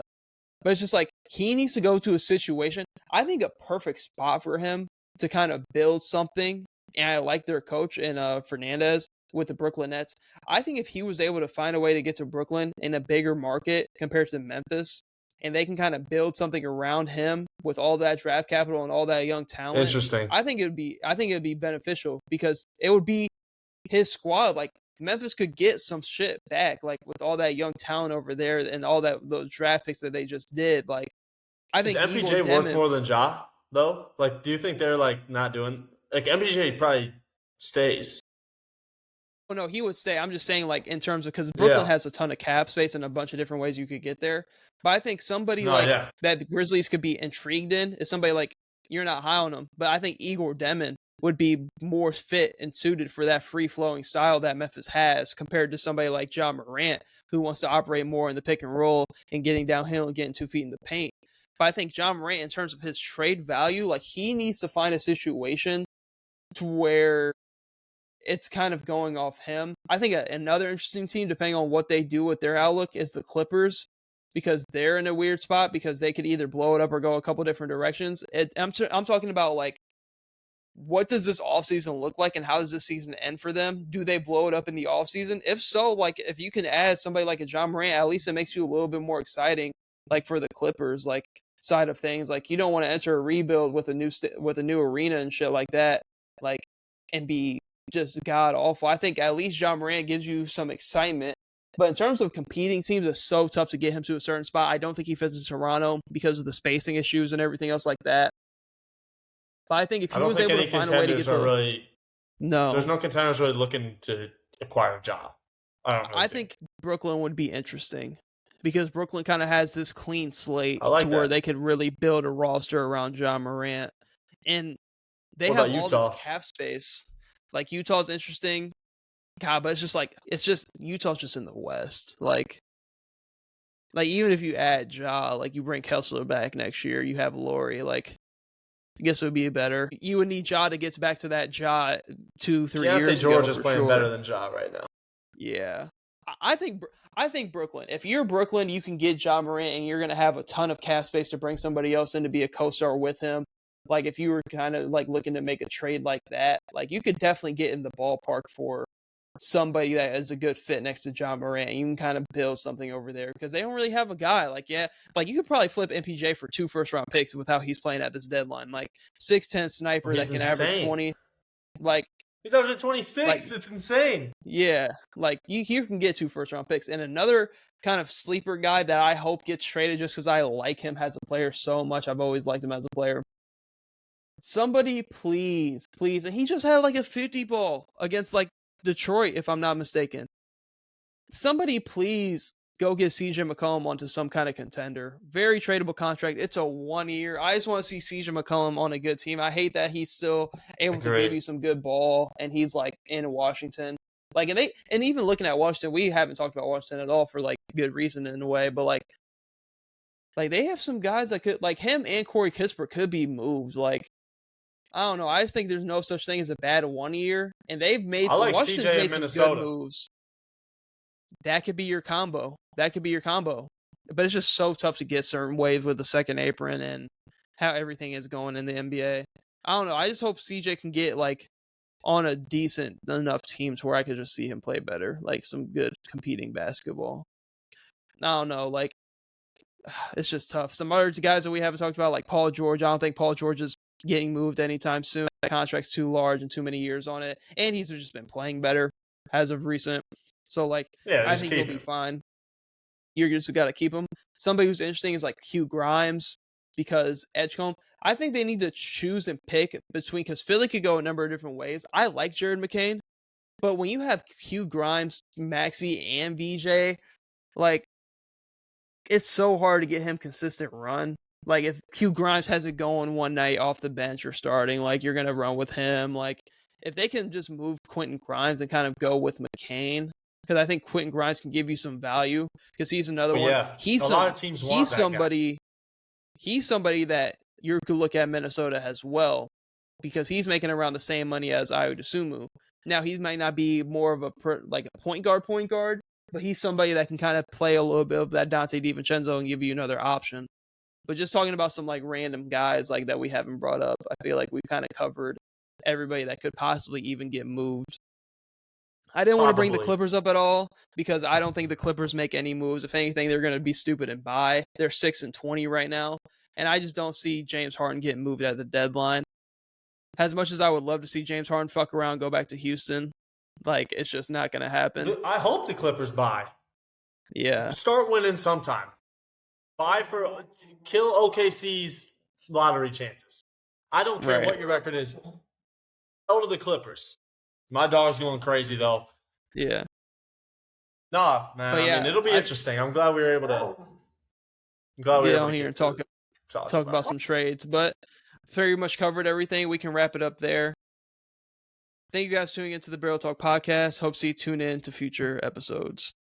But it's just like he needs to go to a situation. I think a perfect spot for him to kind of build something. And I like their coach in Fernandez with the Brooklyn Nets. I think if he was able to find a way to get to Brooklyn in a bigger market compared to Memphis, and they can kind of build something around him with all that draft capital and all that young talent. Interesting. I think it'd be beneficial because it would be his squad. Like Memphis could get some shit back, like with all that young talent over there and all those draft picks that they just did. Like I think is MPJ worth more than Ja though? Like, do you think they're like not doing like MPJ probably stays? Oh no, he would stay. I'm just saying, like in terms of because Brooklyn has a ton of cap space and a bunch of different ways you could get there. But I think somebody that the Grizzlies could be intrigued in is somebody like you're not high on him, but I think Igor Demon would be more fit and suited for that free flowing style that Memphis has compared to somebody like Ja Morant who wants to operate more in the pick and roll and getting downhill and getting 2 feet in the paint. But I think Ja Morant, in terms of his trade value, like he needs to find a situation to where it's kind of going off him. I think another interesting team, depending on what they do with their outlook, is the Clippers because they're in a weird spot because they could either blow it up or go a couple different directions. I'm talking about like, what does this offseason look like and how does this season end for them? Do they blow it up in the offseason? If so, like if you can add somebody like a Ja Morant, at least it makes you a little bit more exciting, like for the Clippers, like side of things. Like you don't want to enter a rebuild with a new arena and shit like that, like and be just god awful. I think at least Ja Morant gives you some excitement. But in terms of competing teams, it's so tough to get him to a certain spot. I don't think he fits in Toronto because of the spacing issues and everything else like that. But I think if he was able to find a way to get to there's no contenders really looking to acquire Ja. I think Brooklyn would be interesting because Brooklyn kind of has this clean slate where they could really build a roster around Ja Morant. And they have all this cap space. Like Utah's interesting. God, but it's just Utah's just in the West. Like even if you add Ja, like you bring Kessler back next year, you have Laurie, like I guess it would be better. You would need Ja to get back to that Ja 2-3 years ago. George is playing better than Ja right now. Yeah. I think Brooklyn. If you're Brooklyn, you can get Ja Morant and you're going to have a ton of cap space to bring somebody else in to be a co-star with him. Like if you were kind of like looking to make a trade like that, like you could definitely get in the ballpark for somebody that is a good fit next to Ja Morant. You can kind of build something over there because they don't really have a guy. Like you could probably flip MPJ for 2 first-round picks with how he's playing at this deadline. Like 6'10" sniper that can average 20. Like he's averaging 26. Like, it's insane. Yeah, like you can get 2 first-round picks. And another kind of sleeper guy that I hope gets traded just because I like him as a player so much. I've always liked him as a player. Somebody please, and he just had like a 50 ball against like Detroit, if I'm not mistaken. Somebody please go get CJ McCollum onto some kind of contender. Very tradable contract. It's a 1 year. I just want to see CJ McCollum on a good team. I hate that he's still able to give you some good ball and he's like in Washington. Like and even looking at Washington, we haven't talked about Washington at all for like good reason in a way, but like they have some guys that could like him and Corey Kispert could be moved. Like I don't know. I just think there's no such thing as a bad 1 year, and they've made I like Washington's CJ in made some Minnesota. good moves. That could be your combo. But it's just so tough to get certain waves with the second apron and how everything is going in the NBA. I don't know. I just hope CJ can get like on a decent enough teams where I could just see him play better, like some good competing basketball. I don't know. Like, it's just tough. Some other guys that we haven't talked about, like Paul George. I don't think Paul George is getting moved anytime soon. That contract's too large and too many years on it, and he's just been playing better as of recent. So like, I think he'll be fine. You're just got to keep him. Somebody who's interesting is like Hugh Grimes, because Edgecombe. I think they need to choose and pick between, because Philly could go a number of different ways. I like Jared McCain, but when you have Hugh Grimes, Maxey, and VJ, like, it's so hard to get him consistent run. Like, if Hugh Grimes has it going one night off the bench or starting, like, you're going to run with him. Like, if they can just move Quentin Grimes and kind of go with McCain, because I think Quentin Grimes can give you some value, because he's another one. Yeah, a lot of teams want that guy. He's somebody that you could look at Minnesota as well, because he's making around the same money as Ayo Dosunmu. Now, he might not be more of a point guard, but he's somebody that can kind of play a little bit of that Dante DiVincenzo and give you another option. But just talking about some like random guys like that we haven't brought up, I feel like we've kind of covered everybody that could possibly even get moved. I didn't want to bring the Clippers up at all, because I don't think the Clippers make any moves. If anything, they're going to be stupid and buy. They're 6-20 right now, and I just don't see James Harden getting moved at the deadline. As much as I would love to see James Harden fuck around, go back to Houston, like, it's just not going to happen. I hope the Clippers buy. Yeah. Start winning sometime. Kill OKC's lottery chances. I don't care what your record is. Go to the Clippers. My dog's going crazy, though. Yeah. Nah, man. I mean, it'll be interesting. I'm glad we were able to get on here and talk about some trades. But very much covered everything. We can wrap it up there. Thank you guys for tuning into the Barrel Talk podcast. Hope to see you tune in to future episodes.